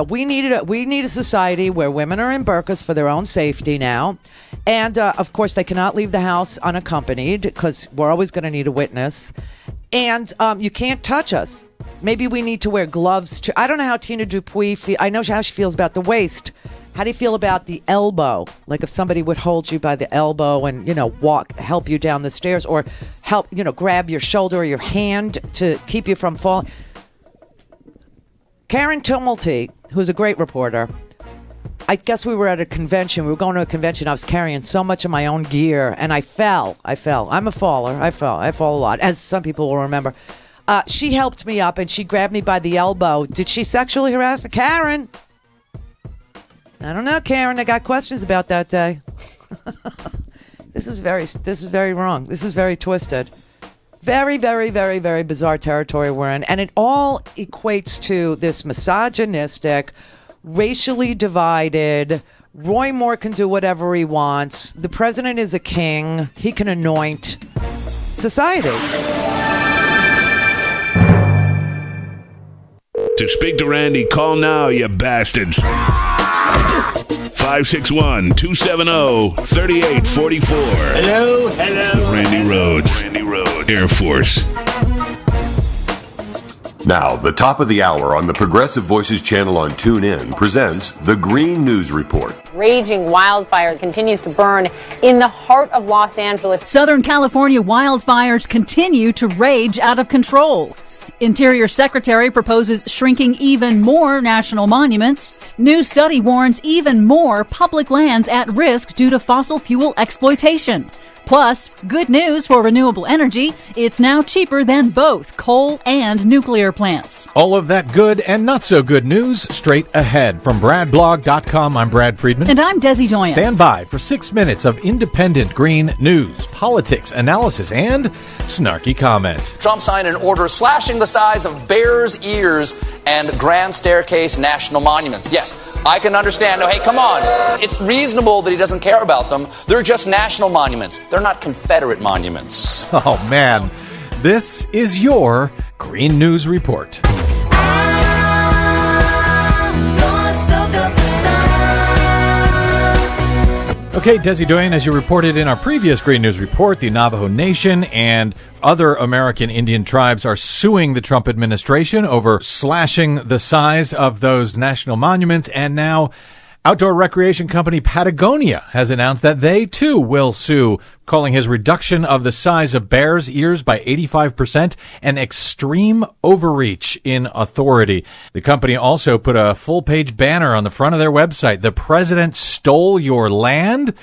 we need a society where women are in burqas for their own safety now. And, of course, they cannot leave the house unaccompanied because we're always going to need a witness. And you can't touch us. Maybe we need to wear gloves. I don't know how Tina Dupuis feels. I know how she feels about the waist. How do you feel about the elbow? Like if somebody would hold you by the elbow and, help you down the stairs or help, grab your shoulder or your hand to keep you from falling. Karen Tumulty, who's a great reporter, I guess we were at a convention. We were going to a convention. I was carrying so much of my own gear, and I fell. I'm a faller. I fall a lot, as some people will remember. She helped me up, and she grabbed me by the elbow. Did she sexually harass me? Karen? I don't know, Karen. I got questions about that day. This is very wrong. This is very twisted. Very, very, very, very bizarre territory we're in. And it all equates to this misogynistic, racially divided, Roy Moore can do whatever he wants. The president is a king. He can anoint society. To speak to Randi, call now, you bastards. 561-270-3844. Hello. The Randi Rhodes Air Force. Now, the top of the hour on the Progressive Voices channel on TuneIn presents the Green News Report. Raging wildfire continues to burn in the heart of Los Angeles. Southern California wildfires continue to rage out of control. Interior Secretary proposes shrinking even more national monuments. New study warns even more public lands at risk due to fossil fuel exploitation. Plus, good news for renewable energy. It's now cheaper than both coal and nuclear plants. All of that good and not so good news straight ahead. From BradBlog.com, I'm Brad Friedman. And I'm Desi Doyen. Stand by for 6 minutes of independent green news, politics, analysis, and snarky comment. Trump signed an order slashing the size of bears' ears and Grand Staircase national monuments. Yes, I can understand. No, hey, come on. It's reasonable that he doesn't care about them. They're just national monuments. They're not Confederate monuments. Oh, man. This is your Green News Report. Okay, Desi Doyen, as you reported in our previous Green News Report, the Navajo Nation and other American Indian tribes are suing the Trump administration over slashing the size of those national monuments, and now outdoor recreation company Patagonia has announced that they, too, will sue, calling his reduction of the size of bears' ears by 85% an extreme overreach in authority. The company also put a full-page banner on the front of their website, "The President Stole Your Land,"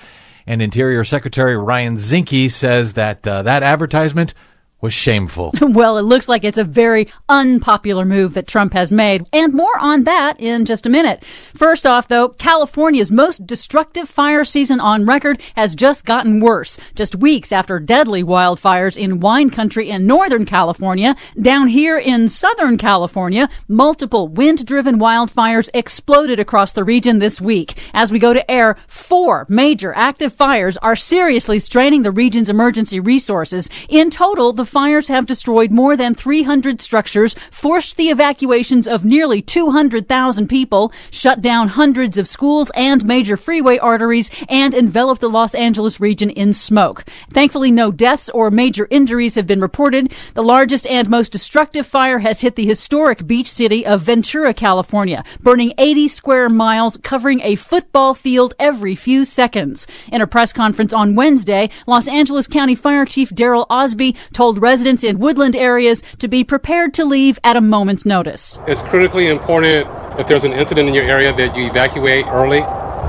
and Interior Secretary Ryan Zinke says that that advertisement was shameful. Well, it looks like it's a very unpopular move that Trump has made, and more on that in just a minute. First off, though, California's most destructive fire season on record has just gotten worse. Just weeks after deadly wildfires in wine country in Northern California, down here in Southern California, multiple wind-driven wildfires exploded across the region this week. As we go to air, 4 major active fires are seriously straining the region's emergency resources. In total, the fires have destroyed more than 300 structures, forced the evacuations of nearly 200,000 people, shut down hundreds of schools and major freeway arteries, and enveloped the Los Angeles region in smoke. Thankfully, no deaths or major injuries have been reported. The largest and most destructive fire has hit the historic beach city of Ventura, California, burning 80 square miles, covering a football field every few seconds. In a press conference on Wednesday, Los Angeles County Fire Chief Darrell Osby told residents in woodland areas to be prepared to leave at a moment's notice. It's critically important if there's an incident in your area that you evacuate early.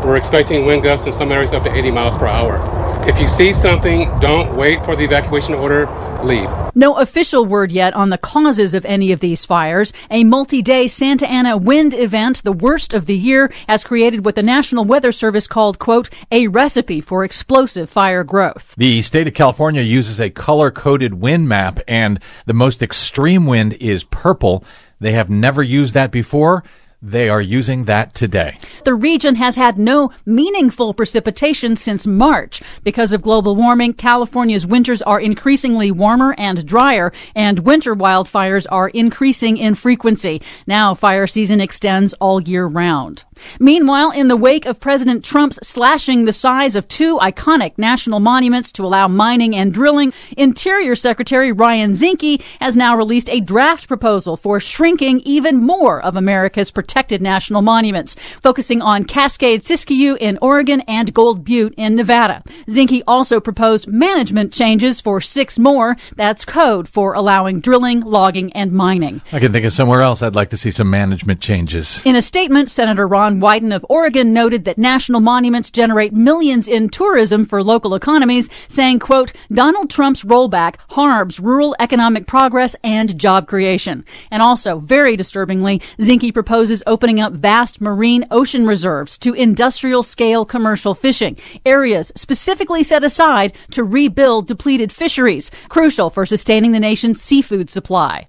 We're expecting wind gusts in some areas up to 80 miles per hour. If you see something, don't wait for the evacuation order. Leave. No official word yet on the causes of any of these fires. A multi-day Santa Ana wind event, the worst of the year, has created what the National Weather Service called, quote, a recipe for explosive fire growth. The state of California uses a color-coded wind map, and the most extreme wind is purple. They have never used that before. They are using that today. The region has had no meaningful precipitation since March. Because of global warming, California's winters are increasingly warmer and drier, and winter wildfires are increasing in frequency. Now, fire season extends all year round. Meanwhile, in the wake of President Trump's slashing the size of 2 iconic national monuments to allow mining and drilling, Interior Secretary Ryan Zinke has now released a draft proposal for shrinking even more of America's protected national monuments, focusing on Cascade Siskiyou in Oregon and Gold Butte in Nevada. Zinke also proposed management changes for 6 more. That's code for allowing drilling, logging, and mining. I can think of somewhere else I'd like to see some management changes. In a statement, Senator Ron Wyden of Oregon noted that national monuments generate millions in tourism for local economies, saying, quote, Donald Trump's rollback harms rural economic progress and job creation. And also, very disturbingly, Zinke proposes opening up vast marine ocean reserves to industrial-scale commercial fishing, areas specifically set aside to rebuild depleted fisheries, crucial for sustaining the nation's seafood supply.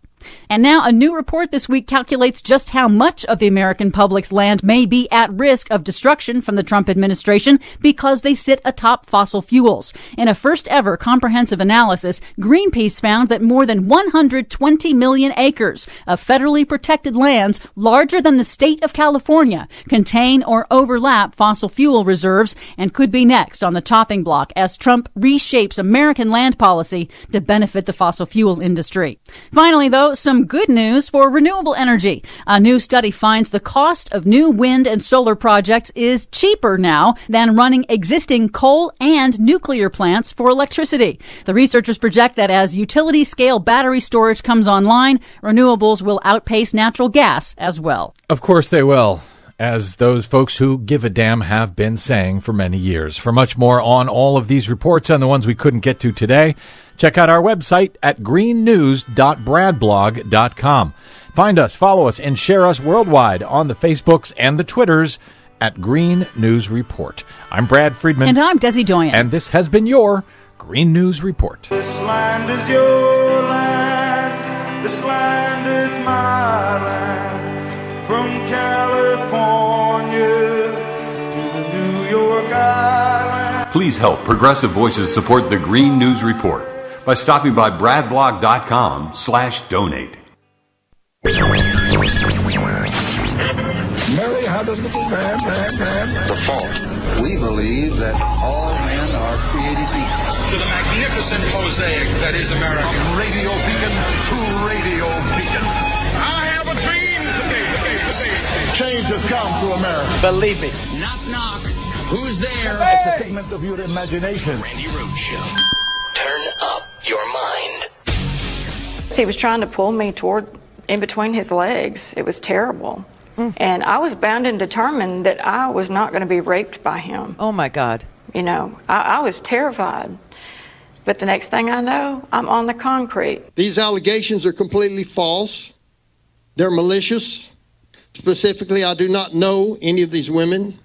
And now a new report this week calculates just how much of the American public's land may be at risk of destruction from the Trump administration because they sit atop fossil fuels. In a first-ever comprehensive analysis, Greenpeace found that more than 120 million acres of federally protected lands larger than the state of California contain or overlap fossil fuel reserves and could be next on the chopping block as Trump reshapes American land policy to benefit the fossil fuel industry. Finally, though, though, some good news for renewable energy. A new study finds the cost of new wind and solar projects is cheaper now than running existing coal and nuclear plants for electricity. The researchers project that as utility-scale battery storage comes online, renewables will outpace natural gas as well. Of course they will, as those folks who give a damn have been saying for many years. For much more on all of these reports and the ones we couldn't get to today, check out our website at greennews.bradblog.com. Find us, follow us, and share us worldwide on the Facebooks and the Twitters at Green News Report. I'm Brad Friedman. And I'm Desi Doyen. And this has been your Green News Report. This land is your land. This land is my land. From California to the New York Island. Please help Progressive Voices support the Green News Report by stopping by bradblog.com/donate. Mary had a little man. The fault. We believe that all men are created equal. To the magnificent mosaic that is America. From radio beacon to radio beacon. I have a dream today. Change has come to America. Believe me. Knock, knock. Who's there? It's a figment of your imagination. Randi Rhodes Show. Turn up your mind. He was trying to pull me toward in between his legs. It was terrible. And I was bound and determined that I was not going to be raped by him. Oh, my God. You know, I was terrified. But the next thing I know, I'm on the concrete. These allegations are completely false. They're malicious. Specifically, I do not know any of these women,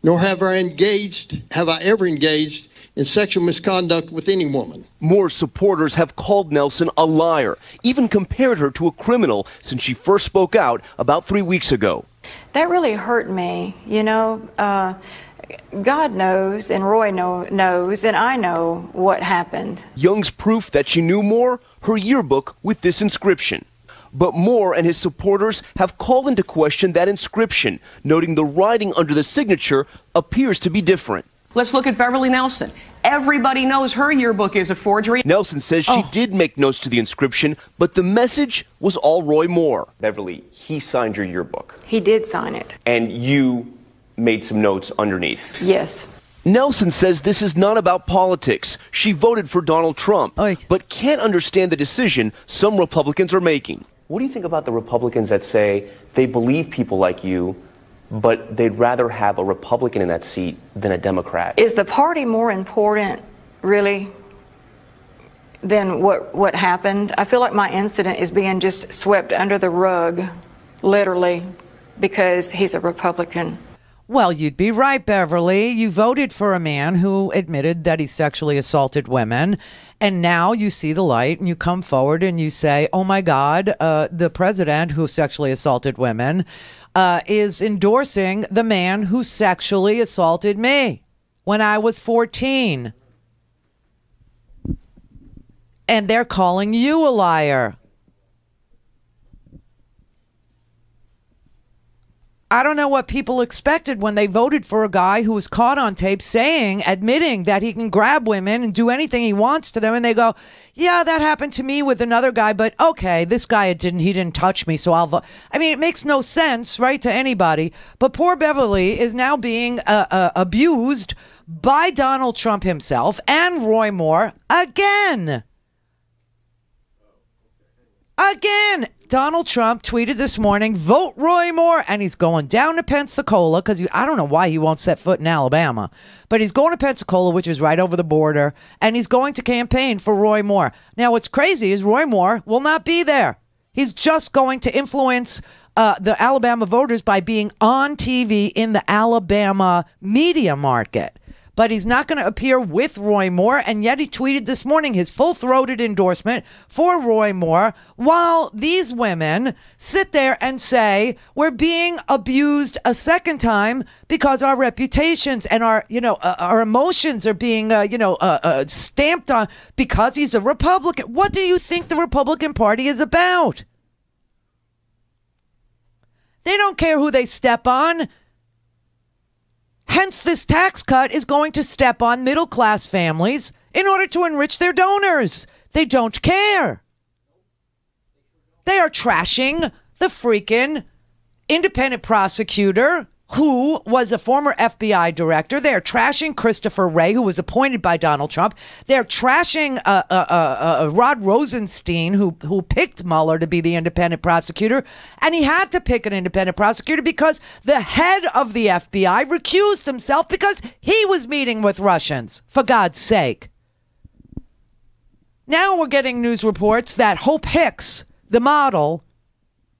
nor have I ever engaged in sexual misconduct with any woman. More supporters have called Nelson a liar, even compared her to a criminal since she first spoke out about 3 weeks ago. That really hurt me. You know, God knows, and Roy knows, and I know what happened. Young's proof that she knew more? Her yearbook with this inscription. But Moore and his supporters have called into question that inscription, noting the writing under the signature appears to be different. Let's look at Beverly Nelson. Everybody knows her yearbook is a forgery. Nelson says she did make notes to the inscription, but the message was all Roy Moore. Beverly, he signed your yearbook. He did sign it. And you made some notes underneath. Yes. Nelson says this is not about politics. She voted for Donald Trump, but can't understand the decision some Republicans are making. What do you think about the Republicans that say they believe people like you, but they'd rather have a Republican in that seat than a Democrat? Is the party more important, really, than what happened? I feel like my incident is being just swept under the rug, literally, because he's a Republican. Well, you'd be right, Beverly. You voted for a man who admitted that he sexually assaulted women. And now you see the light and you come forward and you say, oh, my God, the president who sexually assaulted women is endorsing the man who sexually assaulted me when I was 14. And they're calling you a liar. I don't know what people expected when they voted for a guy who was caught on tape admitting that he can grab women and do anything he wants to them. And they go, yeah, that happened to me with another guy, but okay, this guy he didn't touch me, so I'll vote. I mean, it makes no sense, right, to anybody. But poor Beverly is now being abused by Donald Trump himself and Roy Moore again. Again, Donald Trump tweeted this morning, vote Roy Moore, and he's going down to Pensacola because I don't know why he won't set foot in Alabama, but he's going to Pensacola, which is right over the border, and he's going to campaign for Roy Moore. Now, what's crazy is Roy Moore will not be there. He's just going to influence the Alabama voters by being on TV in the Alabama media market. But he's not going to appear with Roy Moore, and yet he tweeted this morning his full-throated endorsement for Roy Moore, while these women sit there and say we're being abused a second time because our reputations and our emotions are being stamped on because he's a Republican. What do you think the Republican Party is about? They don't care who they step on. Hence, this tax cut is going to step on middle-class families in order to enrich their donors. They don't care. They are trashing the freaking independent prosecutor who was a former FBI director. They're trashing Christopher Wray, who was appointed by Donald Trump. They're trashing Rod Rosenstein, who picked Mueller to be the independent prosecutor. And he had to pick an independent prosecutor because the head of the FBI recused himself because he was meeting with Russians, for God's sake. Now we're getting news reports that Hope Hicks, the model,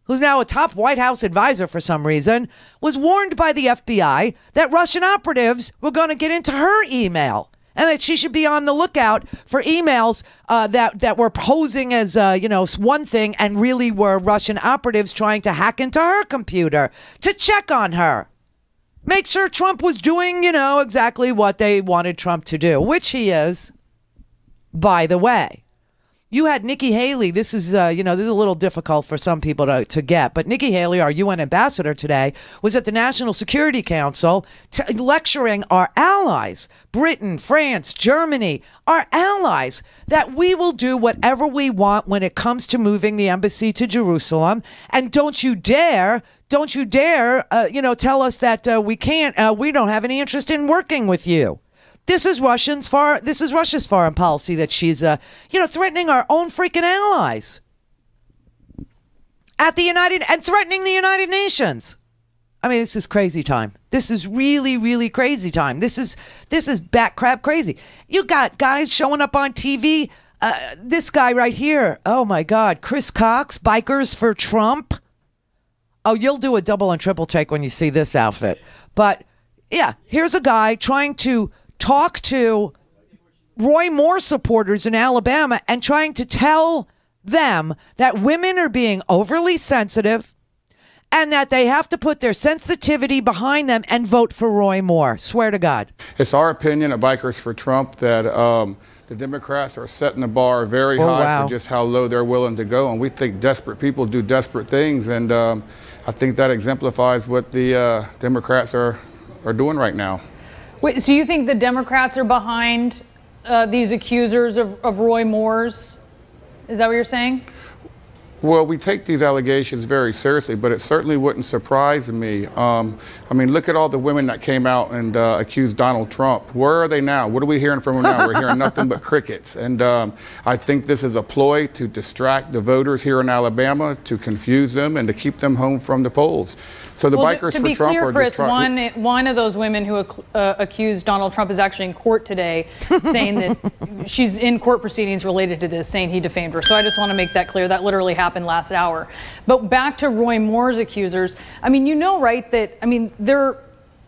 who's now a top White House advisor for some reason, was warned by the FBI that Russian operatives were going to get into her email and that she should be on the lookout for emails that were posing as, one thing and really were Russian operatives trying to hack into her computer to check on her. Make sure Trump was doing, exactly what they wanted Trump to do, which he is, by the way. You had Nikki Haley. This is, this is a little difficult for some people to get. But Nikki Haley, our UN ambassador today, was at the National Security Council lecturing our allies, Britain, France, Germany, our allies, that we will do whatever we want when it comes to moving the embassy to Jerusalem. And don't you dare, tell us that we can't, we don't have any interest in working with you. This is Russia's foreign policy that she's, threatening our own freaking allies and threatening the United Nations. I mean, this is crazy time. This is really, really crazy time. This is bat crap crazy. You got guys showing up on TV. This guy right here. Oh my God, Chris Cox, Bikers for Trump. Oh, you'll do a double and triple take when you see this outfit. But yeah, here's a guy trying to talk to Roy Moore supporters in Alabama and trying to tell them that women are being overly sensitive and that they have to put their sensitivity behind them and vote for Roy Moore. Swear to God. It's our opinion at Bikers for Trump that the Democrats are setting the bar very high for just how low they're willing to go. And we think desperate people do desperate things. And I think that exemplifies what the Democrats are doing right now. Wait, so you think the Democrats are behind these accusers of Roy Moore's? Is that what you're saying? Well, we take these allegations very seriously, but it certainly wouldn't surprise me. I mean, look at all the women that came out and accused Donald Trump. Where are they now? What are we hearing from them now? We're hearing nothing but crickets. And I think this is a ploy to distract the voters here in Alabama, to confuse them, and to keep them home from the polls. So the Bikers for Trump clear, are Chris, just trying. one of those women who accused Donald Trump is actually in court today, saying that she's in court proceedings related to this, saying he defamed her. So I just want to make that clear. That literally happened last hour. But back to Roy Moore's accusers. I mean, right, that, they're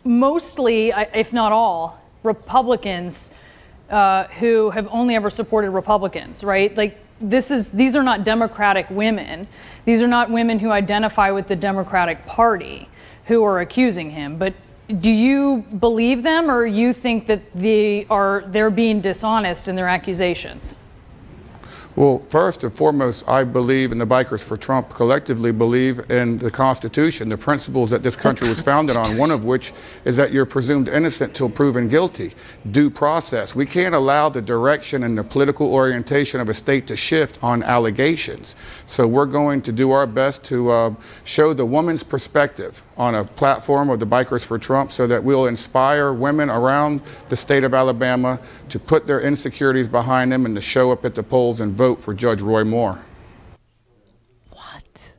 mostly, if not all, Republicans who have only ever supported Republicans, right? Like, these are not Democratic women. These are not women who identify with the Democratic Party who are accusing him. But do you believe them, or you think that they're being dishonest in their accusations? Well, first and foremost, I believe, and the Bikers for Trump collectively believe in the Constitution, the principles that this country was founded on, one of which is that you're presumed innocent till proven guilty. Due process. We can't allow the direction and the political orientation of a state to shift on allegations. So we're going to do our best to show the woman's perspective on a platform of the Bikers for Trump so that we'll inspire women around the state of Alabama to put their insecurities behind them and to show up at the polls and vote for Judge Roy Moore. What?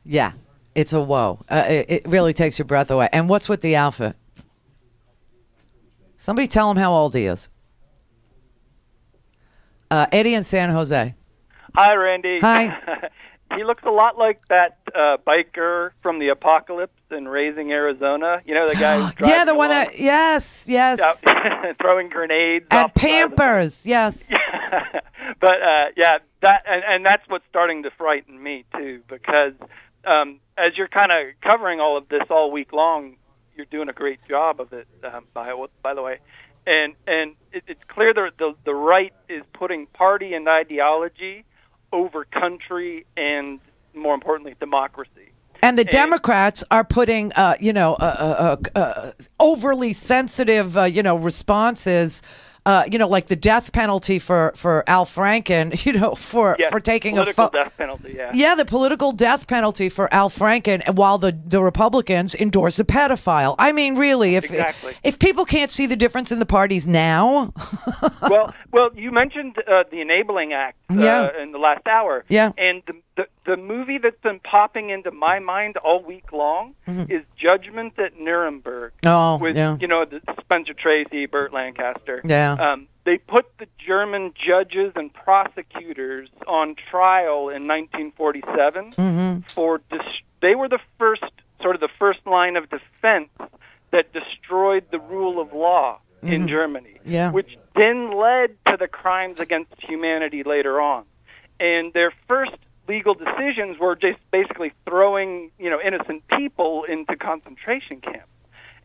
Yeah, it's a whoa. It really takes your breath away. And what's with the outfit? Somebody tell him how old he is. Eddie in San Jose. Hi, Randy. Hi. He looks a lot like that biker from the Apocalypse in Raising Arizona. You know, the guy who's driving the one that, yes. throwing grenades. And Pampers, yes. But, that and that's what's starting to frighten me, too, because as you're kind of covering all of this all week long, you're doing a great job of it, by the way. And it's clear that the right is putting party and ideology over country and, more importantly, democracy. And the Democrats are putting, overly sensitive, responses like the death penalty for Al Franken, for taking political death penalty, Yeah, the political death penalty for Al Franken, while the Republicans endorse a pedophile. I mean, really, if people can't see the difference in the parties now. well, you mentioned the Enabling Act in the last hour. Yeah. And the movie that's been popping into my mind all week long is Judgment at Nuremberg. Oh, with, the Spencer Tracy, Burt Lancaster. Yeah. They put the German judges and prosecutors on trial in 1947 for they were the first line of defense that destroyed the rule of law in Germany, which then led to the crimes against humanity later on. And their first legal decisions were just basically throwing, innocent people into concentration camps.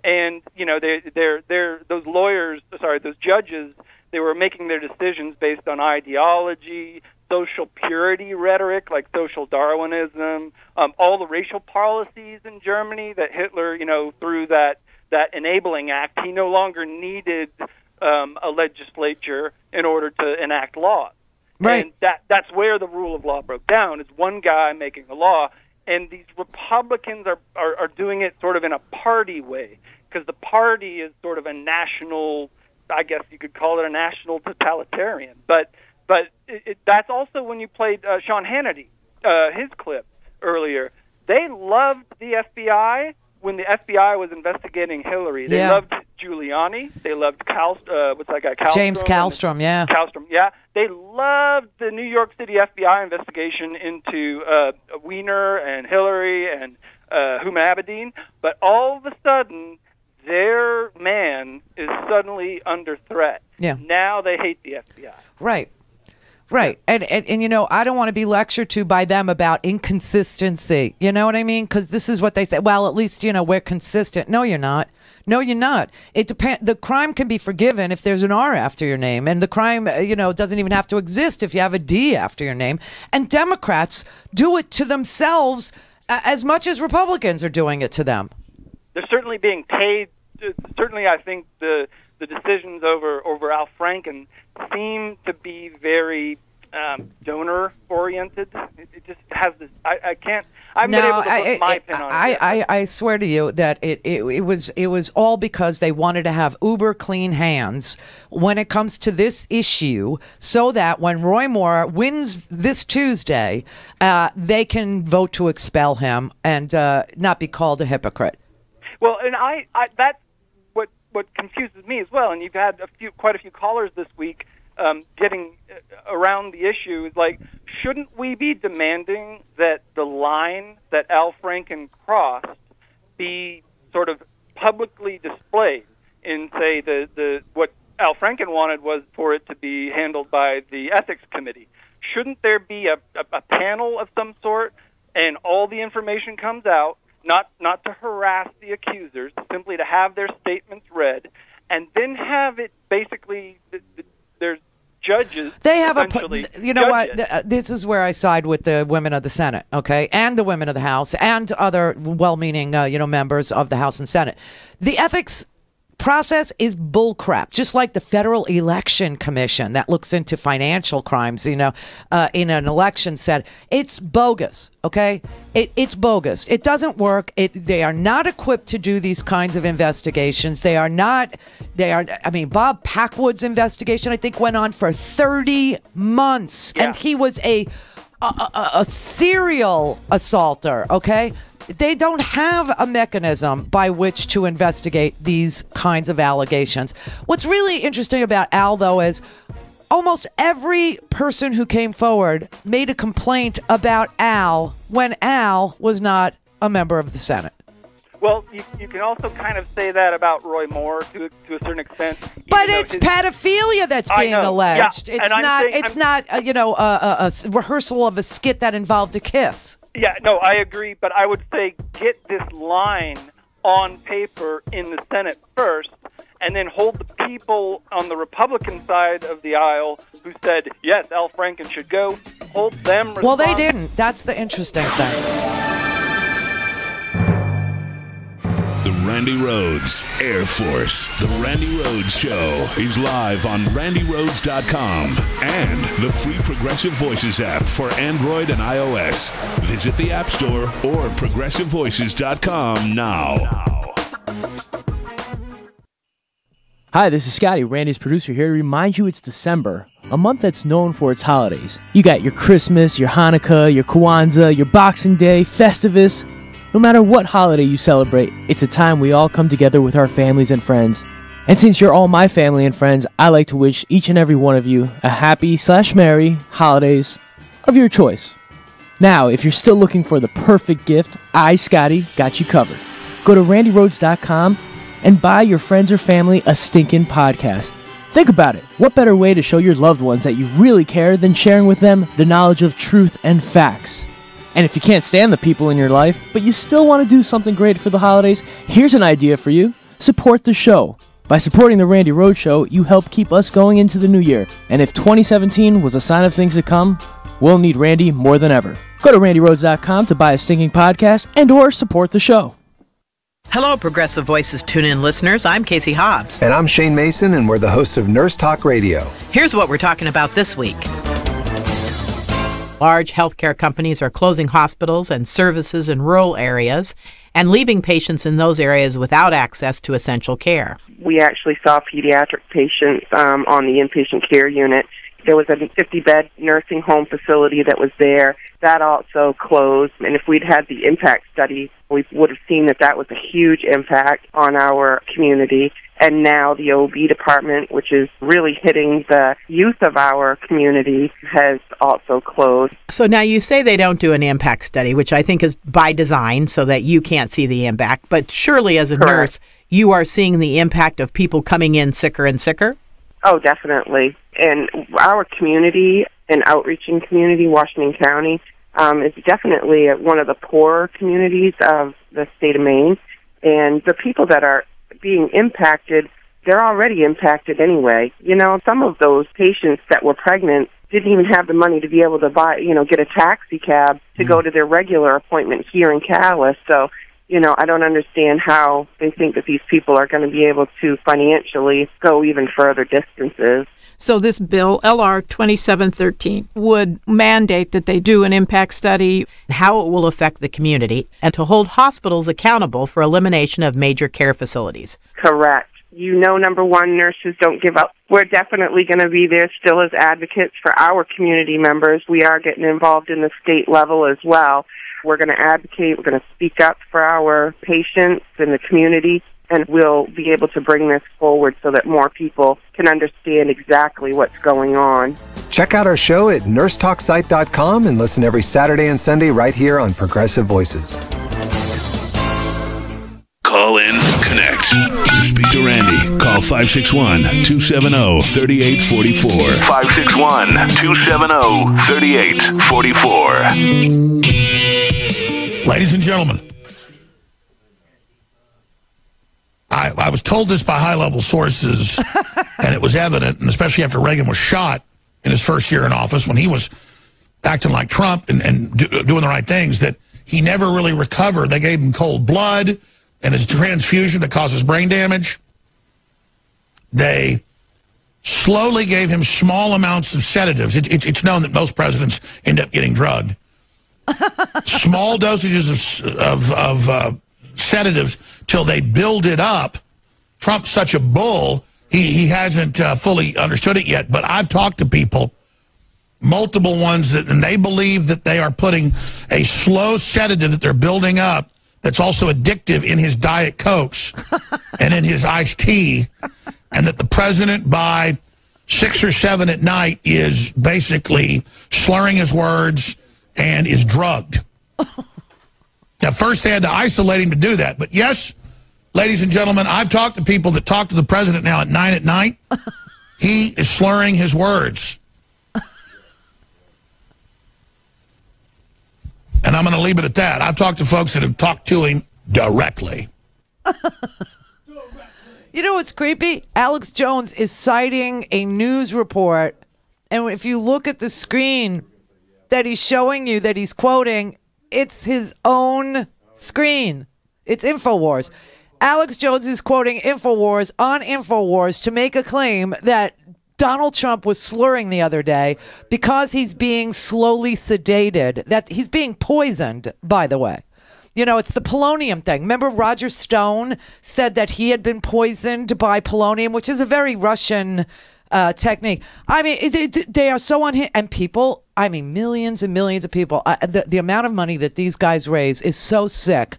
And, those judges, they were making their decisions based on ideology, social purity rhetoric like social Darwinism, all the racial policies in Germany that Hitler, through that Enabling Act, he no longer needed a legislature in order to enact laws. Right. And that's where the rule of law broke down, is one guy making a law. And these Republicans are doing it sort of in a party way, because the party is sort of a national, I guess you could call it a national totalitarian. But that's also when you played Sean Hannity, his clip earlier. They loved the FBI when the FBI was investigating Hillary. They loved Giuliani. They loved what's that guy? Kallstrom, James Kallstrom, Kallstrom, yeah. They loved the New York City FBI investigation into Weiner and Hillary and Huma Abedin. But all of a sudden, their man is suddenly under threat. Yeah. Now they hate the FBI. Right. Right. And I don't want to be lectured to by them about inconsistency. You know what I mean? Because this is what they say. Well, at least, we're consistent. No, you're not. No, you're not. It depends. The crime can be forgiven if there's an R after your name. And the crime, doesn't even have to exist if you have a D after your name. And Democrats do it to themselves as much as Republicans are doing it to them. They're certainly being paid. Certainly, I think the decisions over Al Franken seem to be very donor-oriented. It just has this. I can't. I've been able to put my pin on it. I swear to you that it was all because they wanted to have uber clean hands when it comes to this issue, so that when Roy Moore wins this Tuesday, they can vote to expel him and not be called a hypocrite. Well, and that's what confuses me as well. And you've had quite a few callers this week getting around the issue. Is like, shouldn't we be demanding that the line that Al Franken crossed be sort of publicly displayed in, say, the what Al Franken wanted was for it to be handled by the ethics committee? Shouldn't there be a panel of some sort, and all the information comes out? Not to harass the accusers, simply to have their statements read, and then have it basically there's judges. They have what? This is where I side with the women of the Senate, okay, and the women of the House, and other well-meaning, members of the House and Senate. The ethics process is bullcrap, just like the Federal Election Commission that looks into financial crimes, in an election set. It's bogus, okay? It's bogus. It doesn't work. They are not equipped to do these kinds of investigations. Bob Packwood's investigation, I think, went on for 30 months, and he was a serial assaulter, okay? They don't have a mechanism by which to investigate these kinds of allegations. What's really interesting about Al, though, is almost every person who came forward made a complaint about Al when Al was not a member of the Senate. Well, you can also kind of say that about Roy Moore to a certain extent. But it's pedophilia that's being alleged. Yeah. It's not a rehearsal of a skit that involved a kiss. Yeah, no, I agree, but I would say get this line on paper in the Senate first, and then hold the people on the Republican side of the aisle who said, yes, Al Franken should go, hold them responsible. Well, they didn't. That's the interesting thing. The Randi Rhodes, Air Force. The Randi Rhodes Show is live on RandiRhodes.com and the free Progressive Voices app for Android and iOS. Visit the App Store or ProgressiveVoices.com now. Hi, this is Scotty, Randy's producer here to remind you it's December, a month that's known for its holidays. You got your Christmas, your Hanukkah, your Kwanzaa, your Boxing Day, Festivus. No matter what holiday you celebrate, it's a time we all come together with our families and friends. And since you're all my family and friends, I like to wish each and every one of you a happy/merry holidays of your choice. Now, if you're still looking for the perfect gift, I, Scotty, got you covered. Go to RandiRhodes.com and buy your friends or family a stinking podcast. Think about it. What better way to show your loved ones that you really care than sharing with them the knowledge of truth and facts? And if you can't stand the people in your life, but you still want to do something great for the holidays, here's an idea for you. Support the show. By supporting the Randi Rhodes Show, you help keep us going into the new year. And if 2017 was a sign of things to come, we'll need Randi more than ever. Go to RandiRhodes.com to buy a stinking podcast and or support the show. Hello, Progressive Voices tune-in listeners. I'm Casey Hobbs. And I'm Shane Mason, and we're the hosts of Nurse Talk Radio. Here's what we're talking about this week. Large healthcare companies are closing hospitals and services in rural areas and leaving patients in those areas without access to essential care. We actually saw pediatric patients on the inpatient care unit. There was a 50-bed nursing home facility that was there. That also closed. And if we'd had the impact study, we would have seen that that was a huge impact on our community. And now the OB department, which is really hitting the youth of our community, has also closed. So now you say they don't do an impact study, which I think is by design so that you can't see the impact. But surely as a nurse, you are seeing the impact of people coming in sicker and sicker? Oh, definitely. And our community and outreaching community, Washington County, is definitely one of the poorer communities of the state of Maine. And the people that are being impacted, they're already impacted anyway. You know, some of those patients that were pregnant didn't even have the money to be able to buy, get a taxi cab to go to their regular appointment here in Calais. So, I don't understand how they think that these people are going to be able to financially go even further distances. So this bill, LR 2713, would mandate that they do an impact study, how it will affect the community, and to hold hospitals accountable for elimination of major care facilities. Correct. Number one, nurses don't give up. We're definitely going to be there still as advocates for our community members. We are getting involved in the state level as well. We're going to advocate. We're going to speak up for our patients in the community, and we'll be able to bring this forward so that more people can understand exactly what's going on. Check out our show at nursetalksite.com and listen every Saturday and Sunday right here on Progressive Voices. Call in, connect. To speak to Randi, call 561-270-3844. 561-270-3844. Ladies and gentlemen, I was told this by high-level sources, and it was evident, and especially after Reagan was shot in his first year in office, when he was acting like Trump and doing the right things, that he never really recovered. They gave him cold blood and his transfusion that causes brain damage. They slowly gave him small amounts of sedatives. It's known that most presidents end up getting drugged. Small dosages of sedatives till they build it up. Trump's such a bull, he hasn't fully understood it yet. But I've talked to people, multiple ones, and they believe that they are putting a slow sedative that they're building up that's also addictive in his Diet Cokes and in his iced tea, and that the president by 6 or 7 at night is basically slurring his words and is drugged. Now, first they had to isolate him to do that. But yes, ladies and gentlemen, I've talked to people that talk to the president now at 9 at night. He is slurring his words. And I'm going to leave it at that. I've talked to folks that have talked to him directly. You know what's creepy? Alex Jones is citing a news report, and if you look at the screen that he's showing you, that he's quoting, it's his own screen. It's InfoWars. Alex Jones is quoting InfoWars on InfoWars to make a claim that Donald Trump was slurring the other day because he's being slowly sedated, that he's being poisoned, by the way. You know, it's the polonium thing. Remember Roger Stone said that he had been poisoned by polonium, which is a very Russian technique. I mean, they are so unhinged. And people, I mean, millions and millions of people, the amount of money that these guys raise is so sick.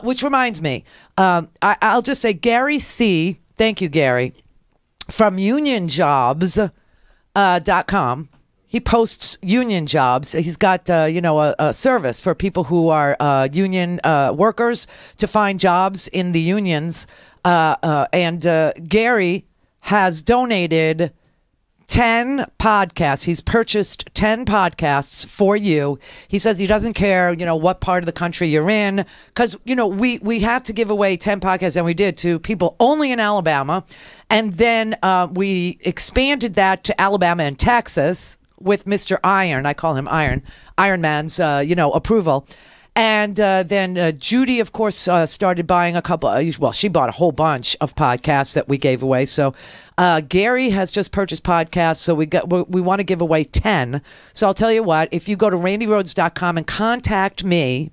Which reminds me, I'll just say Gary C., thank you, Gary, from unionjobs.com. He posts union jobs. He's got, a service for people who are union workers to find jobs in the unions. And Gary has donated 10 podcasts. He's purchased 10 podcasts for you. He says he doesn't care, what part of the country you're in. Because, we had to give away 10 podcasts, and we did, to people only in Alabama. And then we expanded that to Alabama and Texas with Mr. Iron. I call him Iron Man's, approval. And then Judy, of course, started buying a couple. She bought a whole bunch of podcasts that we gave away. So Gary has just purchased podcasts. So we want to give away 10. So I'll tell you what, if you go to randyrhodes.com and contact me,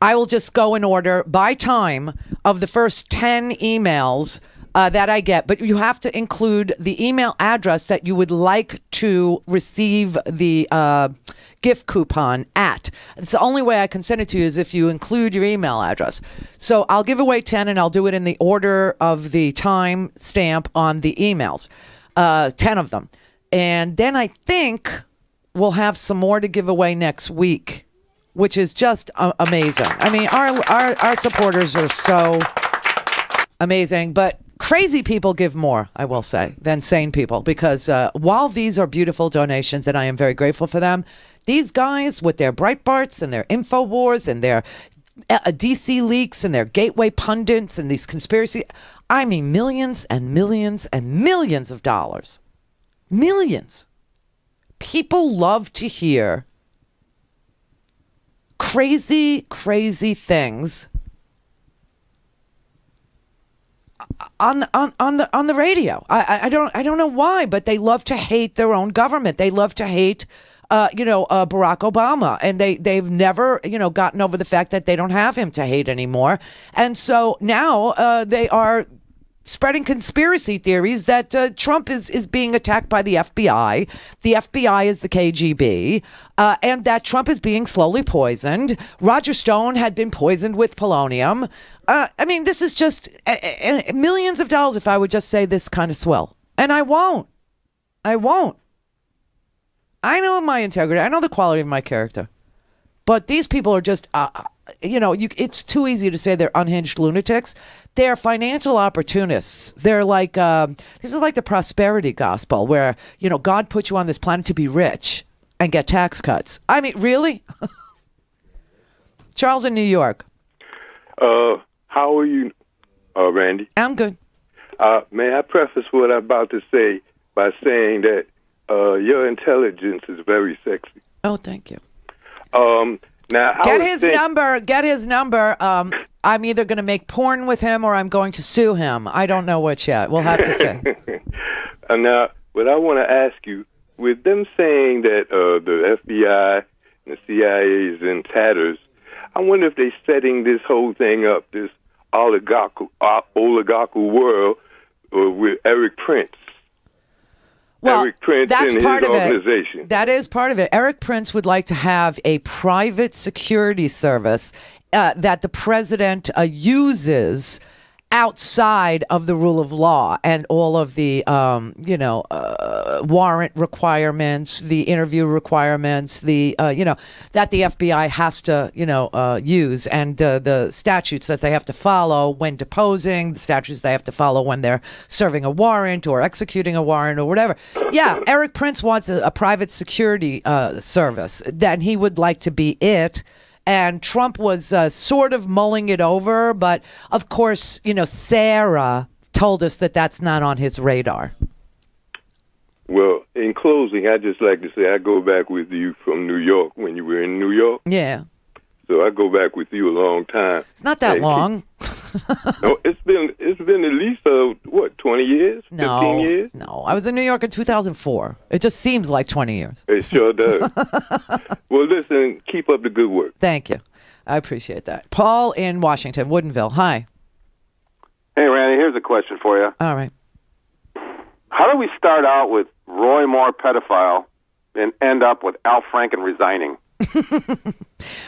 I will just go in order by time of the first 10 emails that I get, but you have to include the email address that you would like to receive the gift coupon at. It's the only way I can send it to you is if you include your email address. So I'll give away 10, and I'll do it in the order of the time stamp on the emails, 10 of them. And then I think we'll have some more to give away next week, which is just amazing. I mean, our supporters are so amazing, but crazy people give more, I will say, than sane people, because while these are beautiful donations, and I am very grateful for them, these guys with their Breitbarts and their InfoWars and their DC leaks and their gateway pundits and these conspiracy, I mean, millions and millions and millions of dollars. Millions. People love to hear crazy, crazy things on the radio. I don't know why, but they love to hate their own government. They love to hate Barack Obama, and they've never gotten over the fact that they don't have him to hate anymore. And so now they are spreading conspiracy theories that Trump is being attacked by the FBI. The FBI is the KGB, and that Trump is being slowly poisoned. Roger Stone had been poisoned with polonium. I mean, this is just millions of dollars if I would just say this kind of swill. And I won't. I know my integrity. I know the quality of my character. But these people are just, it's too easy to say they're unhinged lunatics. They're financial opportunists. They're like, this is like the prosperity gospel where, God put you on this planet to be rich and get tax cuts. I mean, really? Charles in New York. How are you, Randy? I'm good. May I preface what I'm about to say by saying that your intelligence is very sexy. Oh, thank you. Now Get his number. I'm either going to make porn with him or I'm going to sue him. I don't know which yet. We'll have to see. Now, what I want to ask you, with them saying that the FBI and the CIA is in tatters, I wonder if they're setting this whole thing up, this oligarchical world with Eric Prince. Well, Eric Prince that's and part his of organization. it. That is part of it. Eric Prince would like to have a private security service that the president uses outside of the rule of law and all of the, warrant requirements, the interview requirements, the, that the FBI has to, use, and the statutes that they have to follow when deposing, the statutes they have to follow when they're serving a warrant or executing a warrant or whatever. Yeah, Eric Prince wants a private security service, that he would like to be it. And Trump was sort of mulling it over. But, of course, Sarah told us that that's not on his radar. Well, in closing, I'd just like to say I go back with you from New York when you were in New York. Yeah. So I go back with you a long time. It's not that long. No, it's been at least 20 years, 15 years. No, I was in New York in 2004. It just seems like 20 years. It sure does. Well, listen, keep up the good work. Thank you. I appreciate that. Paul in Washington, Woodinville. Hi. Hey, Randy, here's a question for you. All right. How do we start out with Roy Moore pedophile and end up with Al Franken resigning?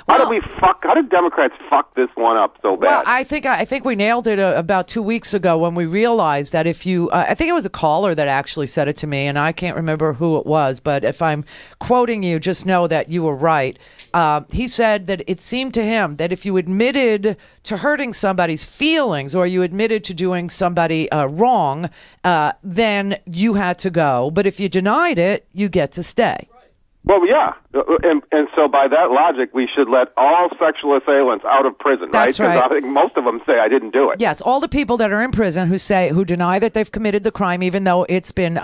How did Democrats fuck this one up so bad? Well, I think we nailed it about 2 weeks ago when we realized that if you, I think it was a caller that actually said it to me, and I can't remember who it was, but if I'm quoting you, just know that you were right. He said that it seemed to him that if you admitted to hurting somebody's feelings or you admitted to doing somebody wrong, then you had to go. But if you denied it, you get to stay. Well, yeah, and so by that logic, we should let all sexual assailants out of prison, That's right? right. I think most of them say I didn't do it. Yes, all the people that are in prison who deny that they've committed the crime, even though it's been,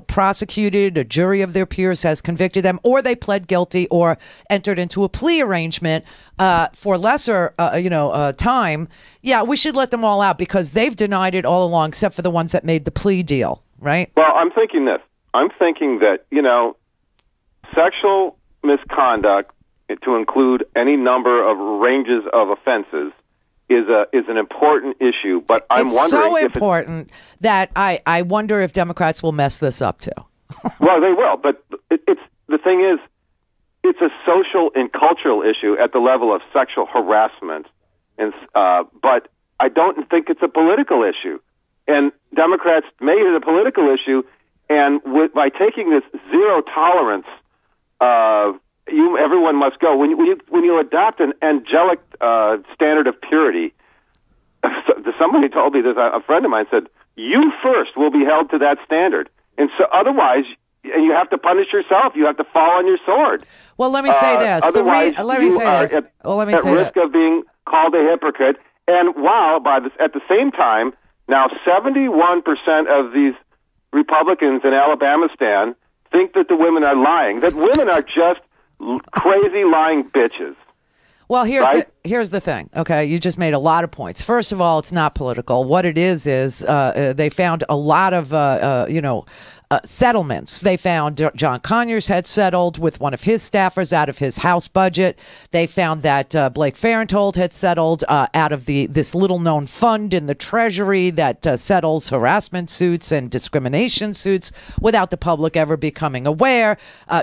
prosecuted, a jury of their peers has convicted them, or they pled guilty or entered into a plea arrangement for lesser, time. Yeah, we should let them all out because they've denied it all along, except for the ones that made the plea deal, right? Well, I'm thinking this. I'm thinking that, sexual misconduct, to include any number of ranges of offenses, is an important issue. But I'm it's wondering so if important that I wonder if Democrats will mess this up too. Well, they will. But it's the thing is, it's a social and cultural issue at the level of sexual harassment, and but I don't think it's a political issue. And Democrats made it a political issue, and by taking this zero tolerance. Everyone must go. When you adopt an angelic standard of purity, somebody told me this. A friend of mine said, "You first will be held to that standard, and so otherwise, you have to punish yourself. You have to fall on your sword." Well, let me say this. Otherwise, you are at risk of being called a hypocrite. And at the same time, now 71% of these Republicans in Alabama think that the women are lying, that women are just crazy lying bitches. Well, right? here's the thing. Okay, you just made a lot of points. First of all, it's not political. What it is they found a lot of settlements. They found John Conyers had settled with one of his staffers out of his House budget. They found that Blake Farenthold had settled out of this little-known fund in the Treasury that settles harassment suits and discrimination suits without the public ever becoming aware.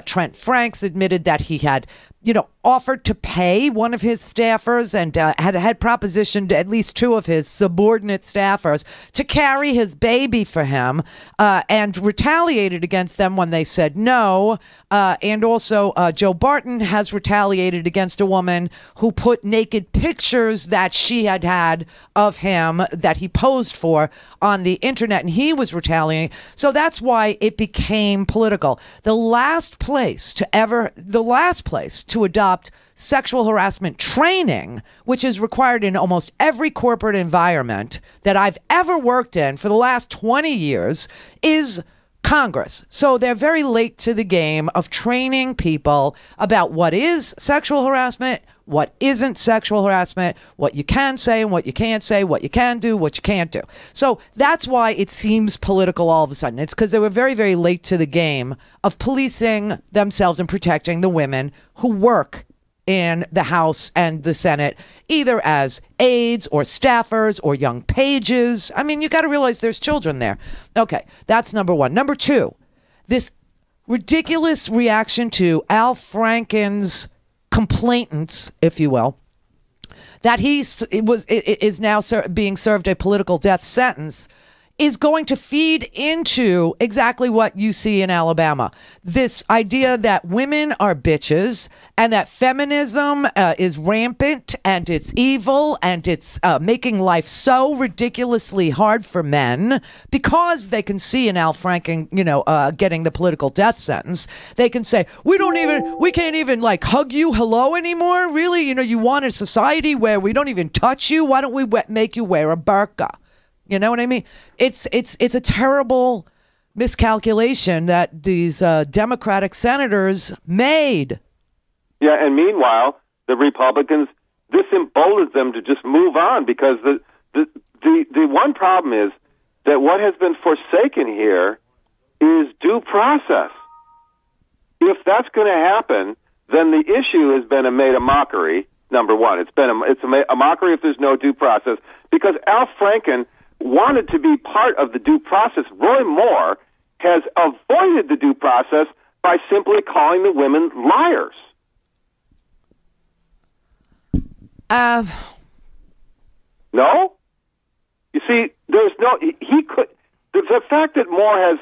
Trent Franks admitted that he had offered to pay one of his staffers and had propositioned at least two of his subordinate staffers to carry his baby for him and retaliated against them when they said no. And also Joe Barton has retaliated against a woman who put naked pictures that she had of him that he posed for on the internet, and he was retaliating. So that's why it became political. The last place to adopt sexual harassment training, which is required in almost every corporate environment that I've ever worked in for the last 20 years, is Congress. So they're very late to the game of training people about what is sexual harassment, what isn't sexual harassment, what you can say and what you can't say, what you can do, what you can't do. So that's why it seems political all of a sudden. It's because they were very, very late to the game of policing themselves and protecting the women who work in the House and the Senate, either as aides or staffers or young pages. I mean, you got to realize there's children there. Okay, that's number one. Number two, this ridiculous reaction to Al Franken's complainants, if you will, that is now being served a political death sentence, is going to feed into exactly what you see in Alabama. This idea that women are bitches and that feminism is rampant and it's evil and it's making life so ridiculously hard for men because they can see in Al Franken, getting the political death sentence. They can say, we can't even like hug you hello anymore. Really? You want a society where we don't even touch you? Why don't we make you wear a burqa? You know what I mean? It's a terrible miscalculation that these Democratic senators made. Yeah, and meanwhile, the Republicans, this emboldens them to just move on because the one problem is that what has been forsaken here is due process. If that's going to happen, then the issue has been made a mockery. Number one, it's a mockery if there's no due process, because Al Franken wanted to be part of the due process. Roy Moore has avoided the due process by simply calling the women liars. No? You see, there's no, he could, the fact that Moore has,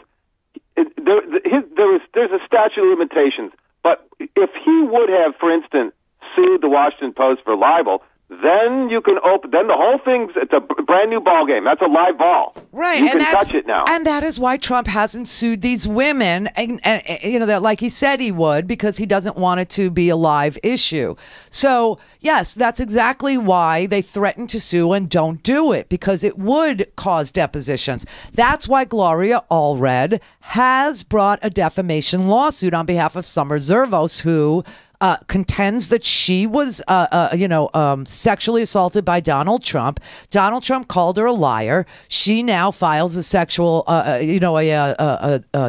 there's a statute of limitations, but if he would have, for instance, sued the Washington Post for libel, then you can then the whole thing's, it's a brand new ball game. That's a live ball. Right. You can touch it now. And that is why Trump hasn't sued these women, and that like he said he would, because he doesn't want it to be a live issue. So, yes, that's exactly why they threaten to sue and don't do it, because it would cause depositions. That's why Gloria Allred has brought a defamation lawsuit on behalf of Summer Zervos, who contends that she was, sexually assaulted by Donald Trump. Donald Trump called her a liar. She now files a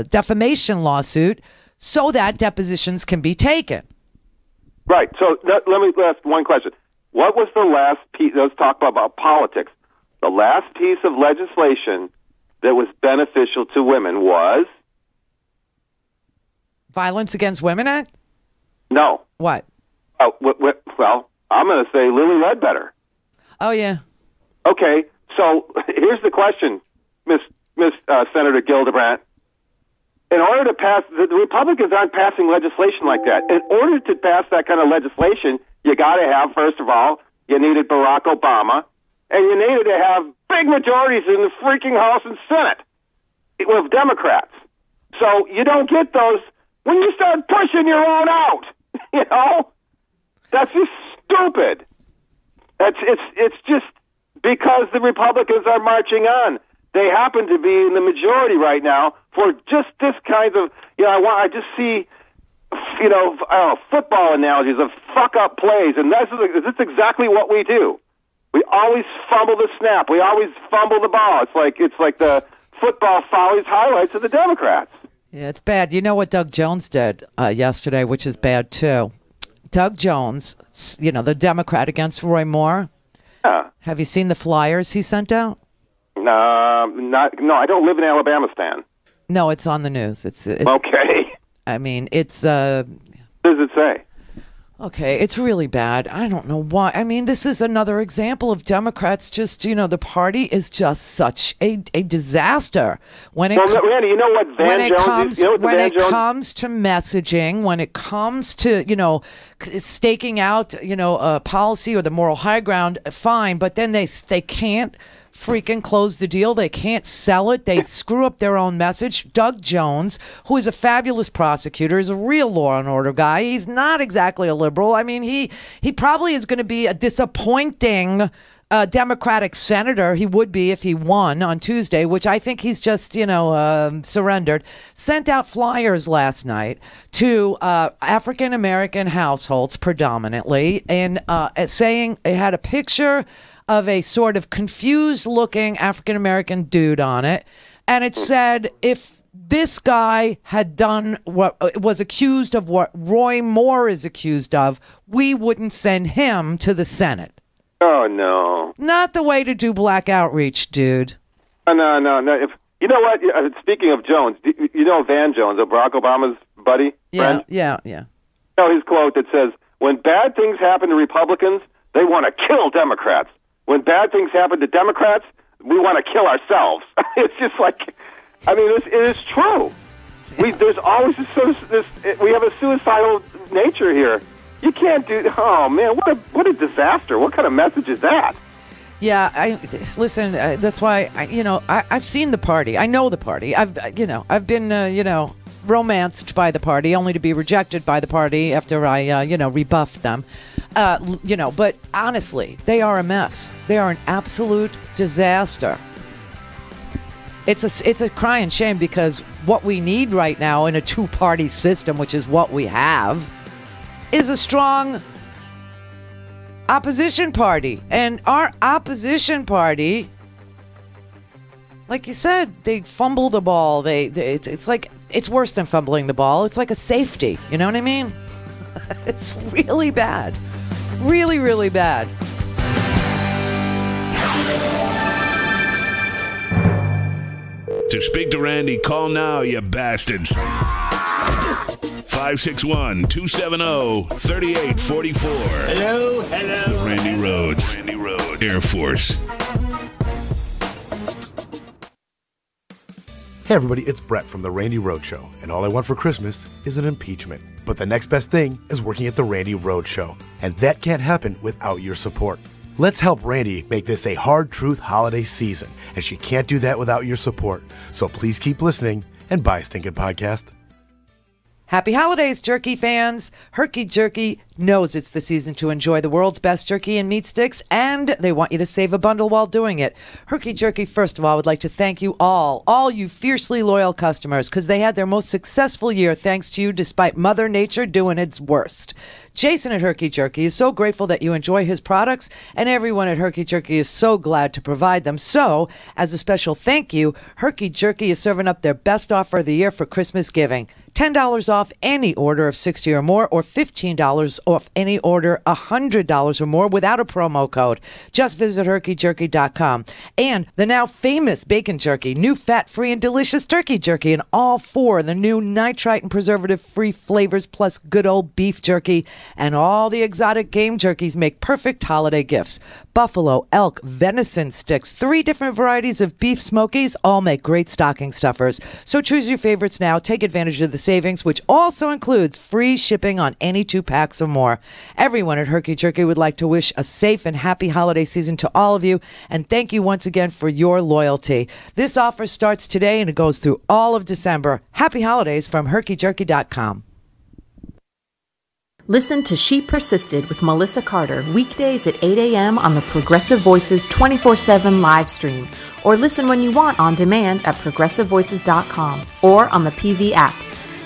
defamation lawsuit so that depositions can be taken. Right. So let me ask one question. What was the last piece? Let's talk about politics. The last piece of legislation that was beneficial to women was Violence Against Women Act? No. What? Well, I'm going to say Lily Ledbetter. Oh, yeah. Okay, so here's the question, Miss Senator Gildebrand. In order to pass, the Republicans aren't passing legislation like that. In order to pass that kind of legislation, you got to have, first of all, you needed Barack Obama, and you needed to have big majorities in the freaking House and Senate with Democrats. So you don't get those when you start pushing your own out. You know, that's just stupid. It's just because the Republicans are marching on. They happen to be in the majority right now for just this kind of, I just see, football analogies of fuck up plays, and that's exactly what we do. We always fumble the snap. We always fumble the ball. It's like the football follies highlights of the Democrats. Yeah, it's bad. You know what Doug Jones did yesterday, which is bad too. Doug Jones, the Democrat against Roy Moore. Yeah. Have you seen the flyers he sent out? No, I don't live in Alabama, Stan. No, it's on the news. It's okay. I mean, it's. What does it say? Okay, it's really bad. I don't know why. I mean, this is another example of Democrats just, the party is just such a disaster. Randy, you know what Van Jones is? When it comes to messaging, when it comes to, staking out, a policy or the moral high ground, fine. But then they can't freaking close the deal. They can't sell it. They screw up their own message. Doug Jones, who is a fabulous prosecutor, is a real law and order guy. He's not exactly a liberal. I mean, he probably is going to be a disappointing Democratic senator. He would be if he won on Tuesday, which I think he's just, surrendered. Sent out flyers last night to African-American households predominantly, and saying it had a picture of a sort of confused-looking African-American dude on it, and it said, if this guy had done what was accused of what Roy Moore is accused of, we wouldn't send him to the Senate. Oh, no. Not the way to do black outreach, dude. No. You know what? Speaking of Jones, Van Jones, Barack Obama's buddy? Friend? Yeah. His quote that says, when bad things happen to Republicans, they want to kill Democrats. When bad things happen to Democrats, we want to kill ourselves. It's just like, it is true. There's always we have a suicidal nature here. You can't do. Oh man, what a disaster! What kind of message is that? Yeah, listen. That's why I've seen the party. I know the party. I've been romanced by the party, only to be rejected by the party after I rebuffed them. But honestly, they are a mess. They are an absolute disaster. It's a crying shame, because what we need right now in a two-party system, which is what we have, is a strong opposition party. And our opposition party, like you said, they fumble the ball. It's like, it's worse than fumbling the ball. It's like a safety. You know what I mean? It's really bad. Really, really bad. To speak to Randi, call now, you bastards. 561-270-3844. Hello. The Randi Rhodes Air Force. Hey everybody, it's Brett from the Randi Rhodes Show, and all I want for Christmas is an impeachment. But the next best thing is working at the Randi Rhodes Show, and that can't happen without your support. Let's help Randi make this a hard truth holiday season, and she can't do that without your support. So please keep listening and buy a stinking podcast. Happy holidays, jerky fans. Herky Jerky knows it's the season to enjoy the world's best jerky and meat sticks, and they want you to save a bundle while doing it. Herky Jerky, first of all, would like to thank you all you fiercely loyal customers, because they had their most successful year thanks to you despite Mother Nature doing its worst. Jason at Herky Jerky is so grateful that you enjoy his products, and everyone at Herky Jerky is so glad to provide them. So, as a special thank you, Herky Jerky is serving up their best offer of the year for Christmas giving. $10 off any order of $60 or more, or $15 off any order $100 or more without a promo code. Just visit herkyjerky.com. And the now famous bacon jerky, new fat-free and delicious turkey jerky, and all four the new nitrite and preservative-free flavors, plus good old beef jerky, and all the exotic game jerkies make perfect holiday gifts. Buffalo, elk, venison sticks, 3 different varieties of beef smokies, all make great stocking stuffers. So choose your favorites now. Take advantage of the savings, which also includes free shipping on any 2 packs or more. Everyone at Herky Jerky would like to wish a safe and happy holiday season to all of you, and thank you once again for your loyalty. This offer starts today and it goes through all of December. Happy holidays from herkyjerky.com. Listen to She Persisted with Melissa Carter weekdays at 8 a.m. on the Progressive Voices 24/7 live stream, or listen when you want on demand at progressivevoices.com or on the PV app.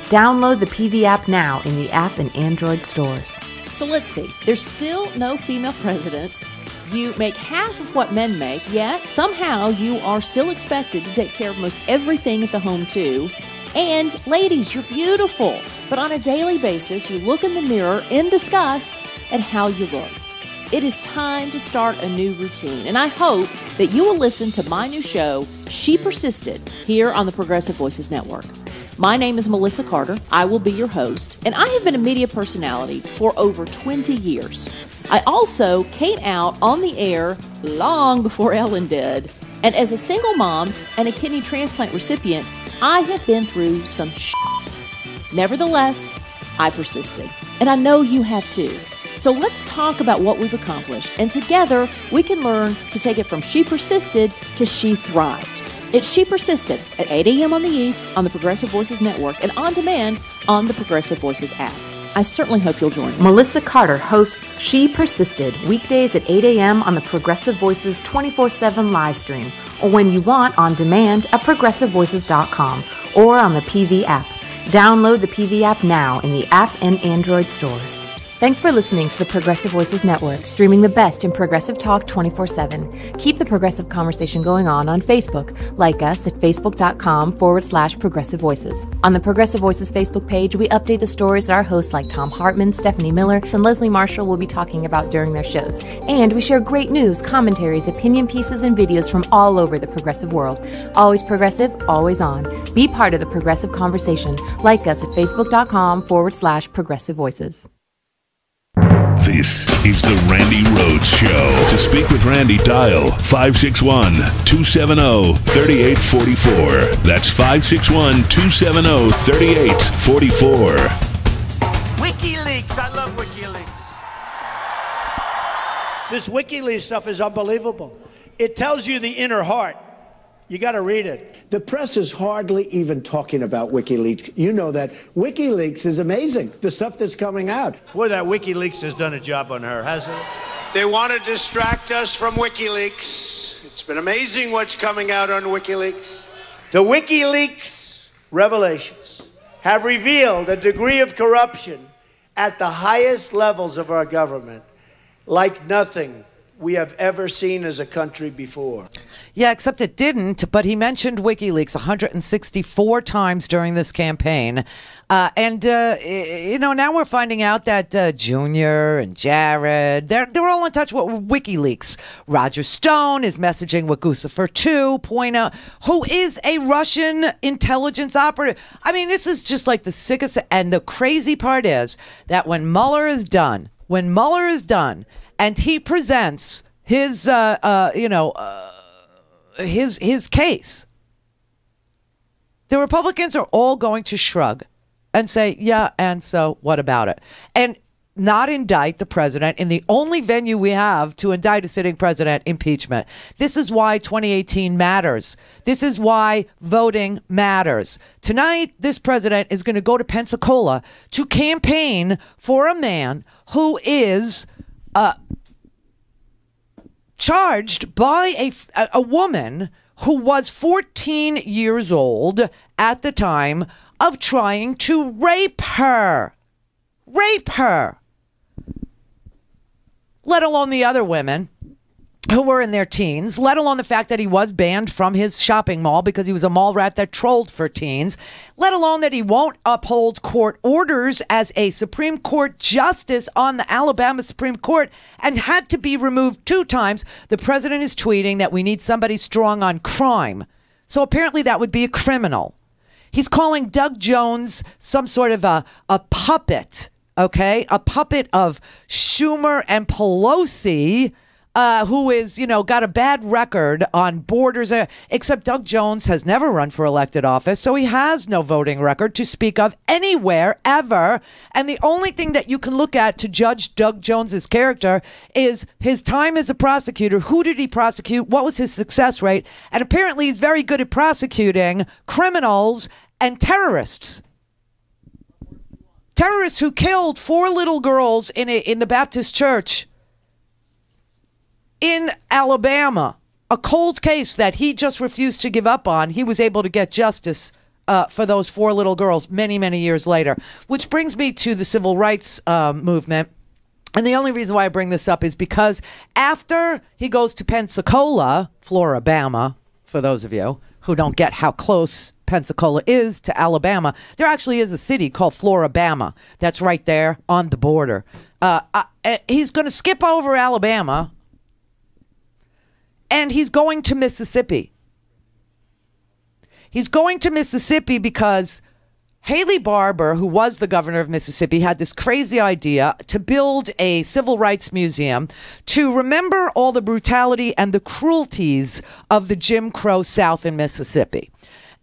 Download the PV app now in the app and Android stores. So let's see. There's still no female president. You make half of what men make, yet somehow you are still expected to take care of most everything at the home too. And ladies, you're beautiful. But on a daily basis, you look in the mirror in disgust at how you look. It is time to start a new routine, and I hope that you will listen to my new show, She Persisted, here on the Progressive Voices Network. My name is Melissa Carter. I will be your host, and I have been a media personality for over 20 years. I also came out on the air long before Ellen did, and as a single mom and a kidney transplant recipient, I have been through some shit. Nevertheless, I persisted, and I know you have too. So let's talk about what we've accomplished, and together we can learn to take it from She Persisted to She Thrived. It's She Persisted at 8 a.m. on the East on the Progressive Voices Network and on demand on the Progressive Voices app. I certainly hope you'll join me. Melissa Carter hosts She Persisted weekdays at 8 a.m. on the Progressive Voices 24/7 live stream, or when you want on demand at progressivevoices.com or on the PV app. Download the PV app now in the app and Android stores. Thanks for listening to the Progressive Voices Network, streaming the best in progressive talk 24/7. Keep the progressive conversation going on Facebook. Like us at facebook.com/progressive voices. On the Progressive Voices Facebook page, we update the stories that our hosts like Tom Hartman, Stephanie Miller, and Leslie Marshall will be talking about during their shows. And we share great news, commentaries, opinion pieces, and videos from all over the progressive world. Always progressive, always on. Be part of the progressive conversation. Like us at facebook.com/progressive voices. This is the Randi Rhodes Show. To speak with Randi, dial 561-270-3844. That's 561-270-3844. WikiLeaks. I love WikiLeaks. This WikiLeaks stuff is unbelievable. It tells you the inner heart. You got to read it. The press is hardly even talking about WikiLeaks. You know that. WikiLeaks is amazing, the stuff that's coming out. Boy, that WikiLeaks has done a job on her, hasn't it? They want to distract us from WikiLeaks. It's been amazing what's coming out on WikiLeaks. The WikiLeaks revelations have revealed a degree of corruption at the highest levels of our government like nothing we have ever seen as a country before. Yeah, except it didn't, but he mentioned WikiLeaks 164 times during this campaign. Now we're finding out that Junior and Jared, they're all in touch with WikiLeaks. Roger Stone is messaging with Guccifer 2.0, who is a Russian intelligence operative. I mean, this is just like the sickest. And the crazy part is that when Mueller is done, and he presents his case, the Republicans are all going to shrug and say, yeah, and so what about it? And not indict the president in the only venue we have to indict a sitting president, impeachment. This is why 2018 matters. This is why voting matters. Tonight, this president is going to go to Pensacola to campaign for a man who is charged by a woman who was 14 years old at the time of trying to rape her. Let alone the other women who were in their teens, let alone the fact that he was banned from his shopping mall because he was a mall rat that trolled for teens, let alone that he won't uphold court orders as a Supreme Court justice on the Alabama Supreme Court and had to be removed 2 times. The president is tweeting that we need somebody strong on crime. So apparently that would be a criminal. He's calling Doug Jones some sort of a puppet, okay? A puppet of Schumer and Pelosi, who is, got a bad record on borders, except Doug Jones has never run for elected office, so he has no voting record to speak of anywhere, ever. And the only thing that you can look at to judge Doug Jones's character is his time as a prosecutor. Who did he prosecute? What was his success rate? And apparently he's very good at prosecuting criminals and terrorists. Terrorists who killed 4 little girls in the Baptist church in Alabama, a cold case that he just refused to give up on. He was able to get justice for those 4 little girls many, many years later, which brings me to the civil rights movement. And the only reason why I bring this up is because after he goes to Pensacola, Floribama, for those of you who don't get how close Pensacola is to Alabama, there actually is a city called Floribama that's right there on the border. He's going to skip over Alabama, and he's going to Mississippi. He's going to Mississippi because Haley Barbour, who was the governor of Mississippi, had this crazy idea to build a civil rights museum to remember all the brutality and the cruelties of the Jim Crow South in Mississippi.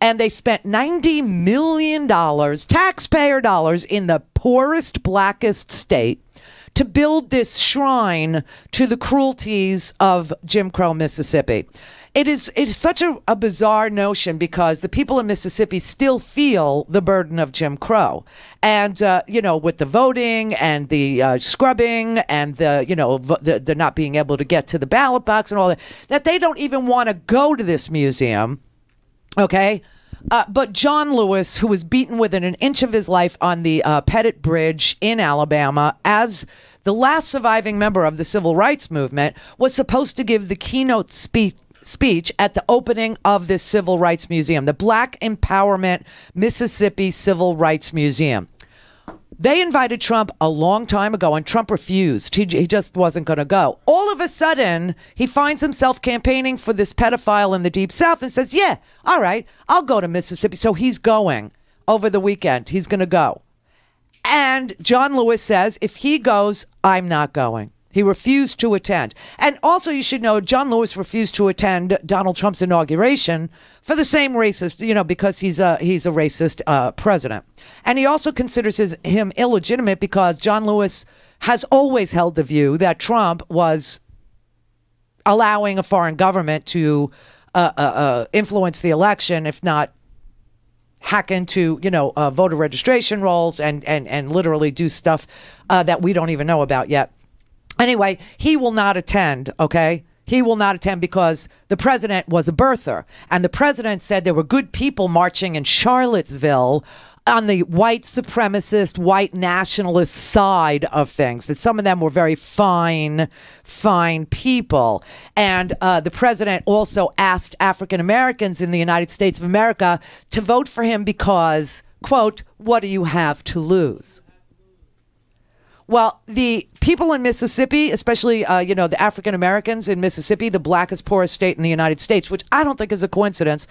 And they spent $90 million, taxpayer dollars, in the poorest, blackest state to build this shrine to the cruelties of Jim Crow Mississippi. It is such a bizarre notion because the people in Mississippi still feel the burden of Jim Crow. And, with the voting and the scrubbing and the not being able to get to the ballot box and all that they don't even want to go to this museum. Okay? But John Lewis, who was beaten within an inch of his life on the Pettit Bridge in Alabama as the last surviving member of the civil rights movement, was supposed to give the keynote speech at the opening of this civil rights museum, the Black Empowerment Mississippi Civil Rights Museum. They invited Trump a long time ago, and Trump refused. He just wasn't going to go. All of a sudden, he finds himself campaigning for this pedophile in the Deep South and says, yeah, all right, I'll go to Mississippi. So he's going over the weekend. He's going to go. And John Lewis says, if he goes, I'm not going. He refused to attend. And also, you should know, John Lewis refused to attend Donald Trump's inauguration for the same racist, because he's a racist president. And he also considers him illegitimate because John Lewis has always held the view that Trump was allowing a foreign government to influence the election, if not hack into, voter registration rolls and literally do stuff that we don't even know about yet. Anyway, he will not attend, okay? He will not attend because the president was a birther. And the president said there were good people marching in Charlottesville on the white supremacist, white nationalist side of things, that some of them were very fine people. And the president also asked African Americans in the United States of America to vote for him because, quote, what do you have to lose? Well, the people in Mississippi, especially, the African Americans in Mississippi, the blackest, poorest state in the United States, which I don't think is a coincidence,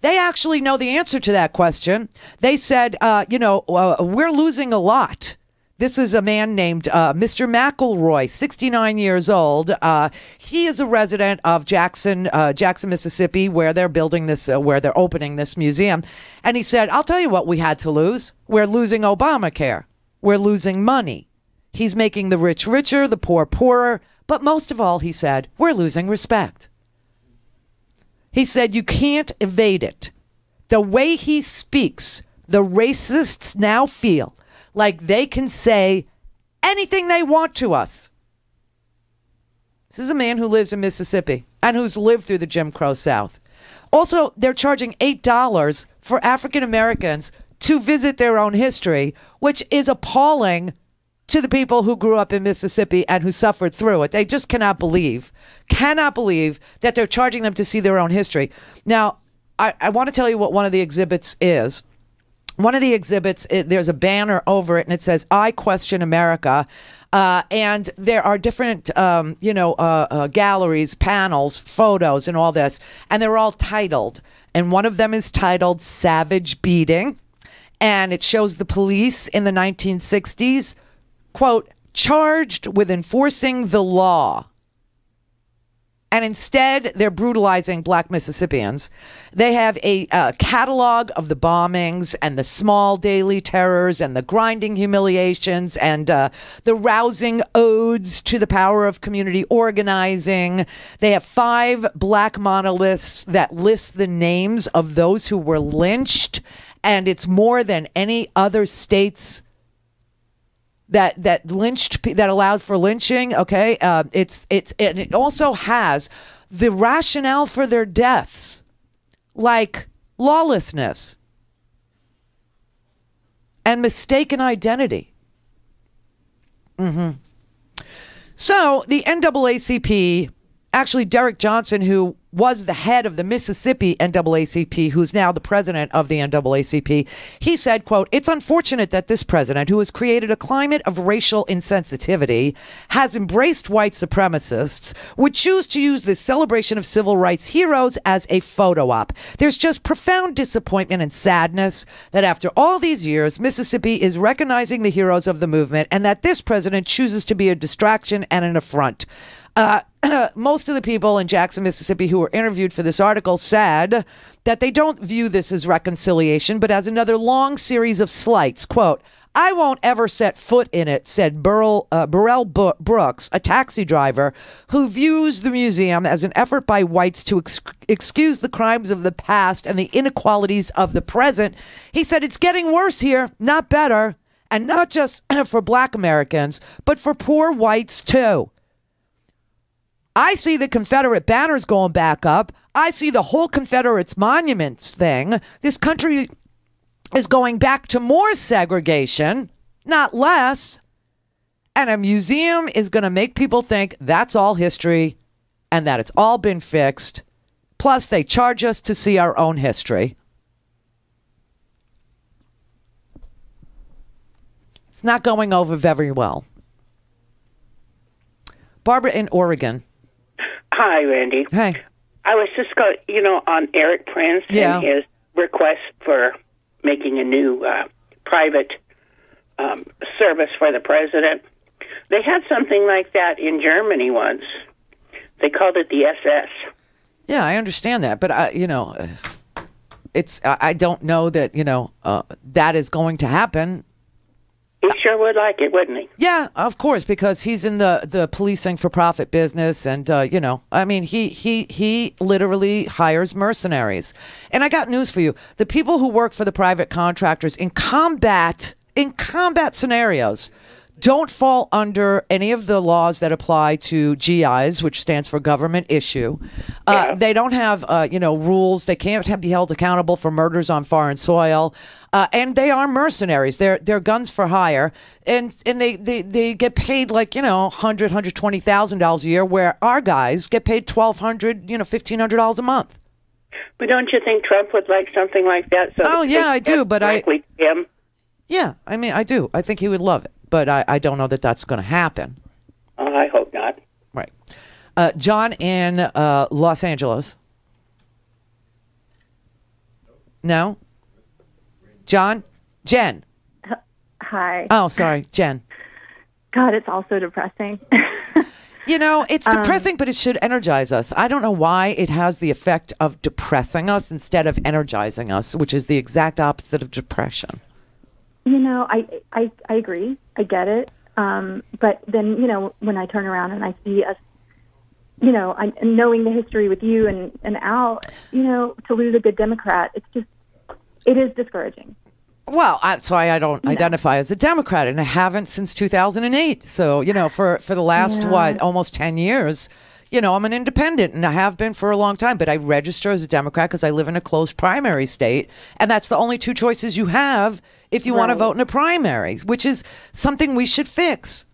they actually know the answer to that question. They said, we're losing a lot. This is a man named Mr. McElroy, 69 years old. He is a resident of Jackson, Mississippi, where they're building this, where they're opening this museum. And he said, I'll tell you what we had to lose. We're losing Obamacare. We're losing money. He's making the rich richer, the poor poorer. But most of all, he said, we're losing respect. He said, you can't evade it. The way he speaks, the racists now feel like they can say anything they want to us. This is a man who lives in Mississippi and who's lived through the Jim Crow South. Also, they're charging $8 for African Americans to visit their own history, which is appalling to the people who grew up in Mississippi and who suffered through it. They just cannot believe that they're charging them to see their own history. Now, I want to tell you what one of the exhibits is. One of the exhibits, there's a banner over it, and it says, I question America. And there are different, galleries, panels, photos, and all this. And they're all titled. And one of them is titled Savage Beating. And it shows the police in the 1960s, quote, charged with enforcing the law. And instead, they're brutalizing black Mississippians. They have a catalog of the bombings and the small daily terrors and the grinding humiliations and the rousing odes to the power of community organizing. They have 5 black monoliths that list the names of those who were lynched. And it's more than any other states that allowed for lynching. Okay, it also has the rationale for their deaths, like lawlessness and mistaken identity. So the NAACP, actually Derek Johnson, who was the head of the Mississippi NAACP, who's now the president of the NAACP, he said, quote, it's unfortunate that this president, who has created a climate of racial insensitivity, has embraced white supremacists, would choose to use this celebration of civil rights heroes as a photo op. There's just profound disappointment and sadness that after all these years, Mississippi is recognizing the heroes of the movement and that this president chooses to be a distraction and an affront. Most of the people in Jackson, Mississippi who were interviewed for this article said that they don't view this as reconciliation, but as another long series of slights. Quote, I won't ever set foot in it, said Burrell Brooks, a taxi driver who views the museum as an effort by whites to excuse the crimes of the past and the inequalities of the present. He said it's getting worse here, not better, and not just for black Americans, but for poor whites too. I see the Confederate banners going back up. I see the whole Confederates monuments thing. This country is going back to more segregation, not less. And a museum is going to make people think that's all history and that it's all been fixed. Plus, they charge us to see our own history. It's not going over very well. Barbara in Oregon. Hi, Randy. Hey. I was just going, on Eric Prince and his request for making a new private service for the president. They had something like that in Germany once. They called it the SS. Yeah, I understand that, but I don't know that that is going to happen. He sure would like it, wouldn't he? Yeah, of course, because he's in the policing for profit business, and he literally hires mercenaries. And I got news for you: the people who work for the private contractors in combat scenarios don't fall under any of the laws that apply to GIs, which stands for government issue. They don't have, rules. They can't be held accountable for murders on foreign soil. And they are mercenaries. They're guns for hire. And they get paid like, $100,000, $120,000 a year, where our guys get paid $1,200, $1,500 a month. But don't you think Trump would like something like that? So I do. But him. Yeah, I do. I think he would love it. But I don't know that that's going to happen. I hope not. Right. John in Los Angeles. No? John? Jen? Hi. Oh, sorry. Jen. God, it's all so depressing. It's depressing, but it should energize us. I don't know why it has the effect of depressing us instead of energizing us, which is the exact opposite of depression. I agree. I get it. But then, when I turn around and I see us, knowing the history with you and Al, to lose a good Democrat, it is discouraging. Well, that's why I don't identify as a Democrat, and I haven't since 2008. So, for the last, almost 10 years, I'm an independent, and I have been for a long time, but I register as a Democrat because I live in a closed primary state, and that's the only two choices you have if you want to vote in a primary, which is something we should fix.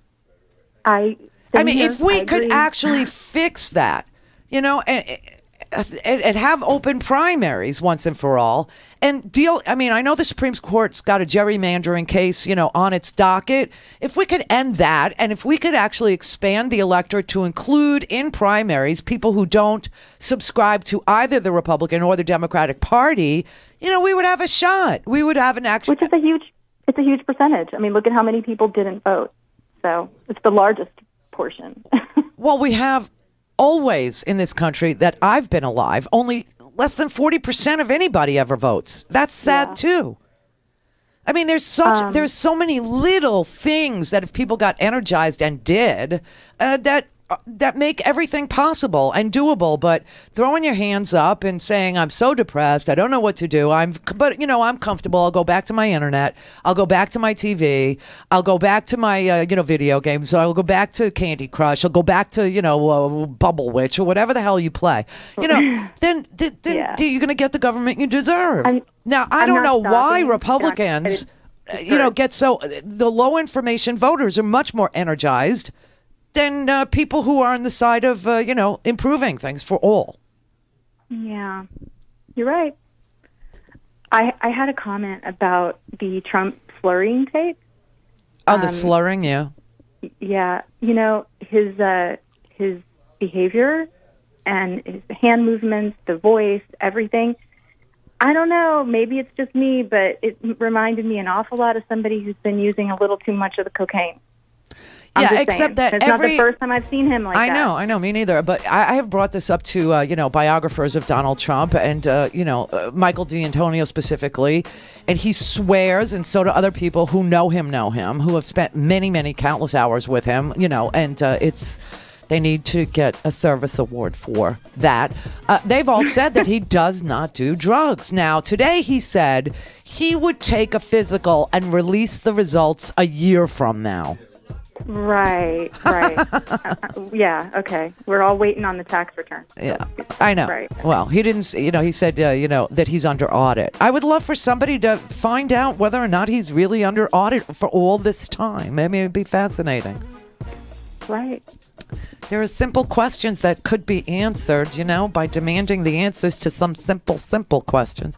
If we could actually fix that, and have open primaries once and for all, and deal. I know the Supreme Court's got a gerrymandering case, on its docket. If we could end that, and if we could actually expand the electorate to include in primaries people who don't subscribe to either the Republican or the Democratic Party, we would have a shot. We would have an actual. Which is it's a huge percentage. Look at how many people didn't vote. So it's the largest portion. Well, we have always in this country that I've been alive, only less than 40% of anybody ever votes. That's sad too. There's so many little things that if people got energized and did, that make everything possible and doable. But throwing your hands up and saying, I'm so depressed, I don't know what to do. I'm comfortable. I'll go back to my internet. I'll go back to my TV. I'll go back to my, video games. So I'll go back to Candy Crush. I'll go back to, Bubble Witch or whatever the hell you play. Then you're going to get the government you deserve. I don't know why Republicans, get so, the low information voters are much more energized than people who are on the side of, improving things for all. Yeah, you're right. I had a comment about the Trump slurring tape. Oh, the slurring, yeah. Yeah, his behavior and his hand movements, the voice, everything. I don't know, maybe it's just me, but it reminded me an awful lot of somebody who's been using a little too much of the cocaine. Yeah, except that it's not the first time I've seen him like that. I know, me neither. But I have brought this up to, biographers of Donald Trump and, Michael D'Antonio specifically. And he swears, and so do other people who know him, who have spent many, many countless hours with him, and they need to get a service award for that. They've all said that he does not do drugs. Now, today he said he would take a physical and release the results a year from now. Right. Yeah, okay. We're all waiting on the tax return. Yeah, I know. Right. Well, he didn't, he said, that he's under audit. I would love for somebody to find out whether or not he's really under audit for all this time. It'd be fascinating. Right. There are simple questions that could be answered, by demanding the answers to some simple questions.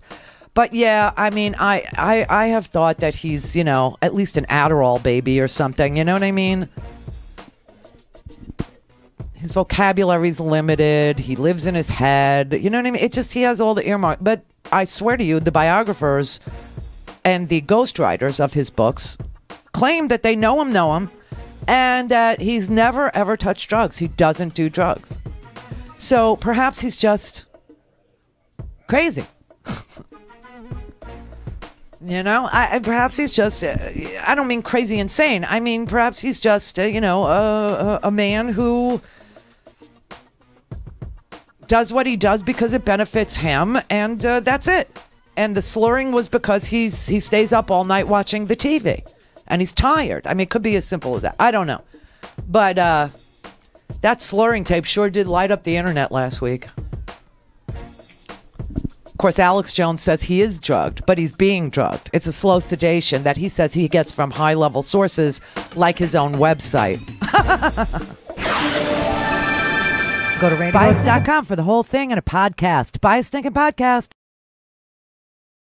But yeah, I have thought that he's, at least an Adderall baby or something. You know what I mean? His vocabulary's limited. He lives in his head. You know what I mean? He has all the earmarks. But I swear to you, the biographers and the ghostwriters of his books claim that they know him, and that he's never, ever touched drugs. He doesn't do drugs. So perhaps he's just crazy. Perhaps he's just, I don't mean crazy insane. I mean, perhaps he's just, a man who does what he does because it benefits him, and that's it. And the slurring was because he stays up all night watching the TV. and he's tired. I mean, it could be as simple as that. I don't know. But that slurring tape sure did light up the internet last week. Of course, Alex Jones says he is drugged, but he's being drugged. It's a slow sedation that he says he gets from high-level sources like his own website. Go to RandiRhodes.com for the whole thing and a podcast. Buy a stinking podcast.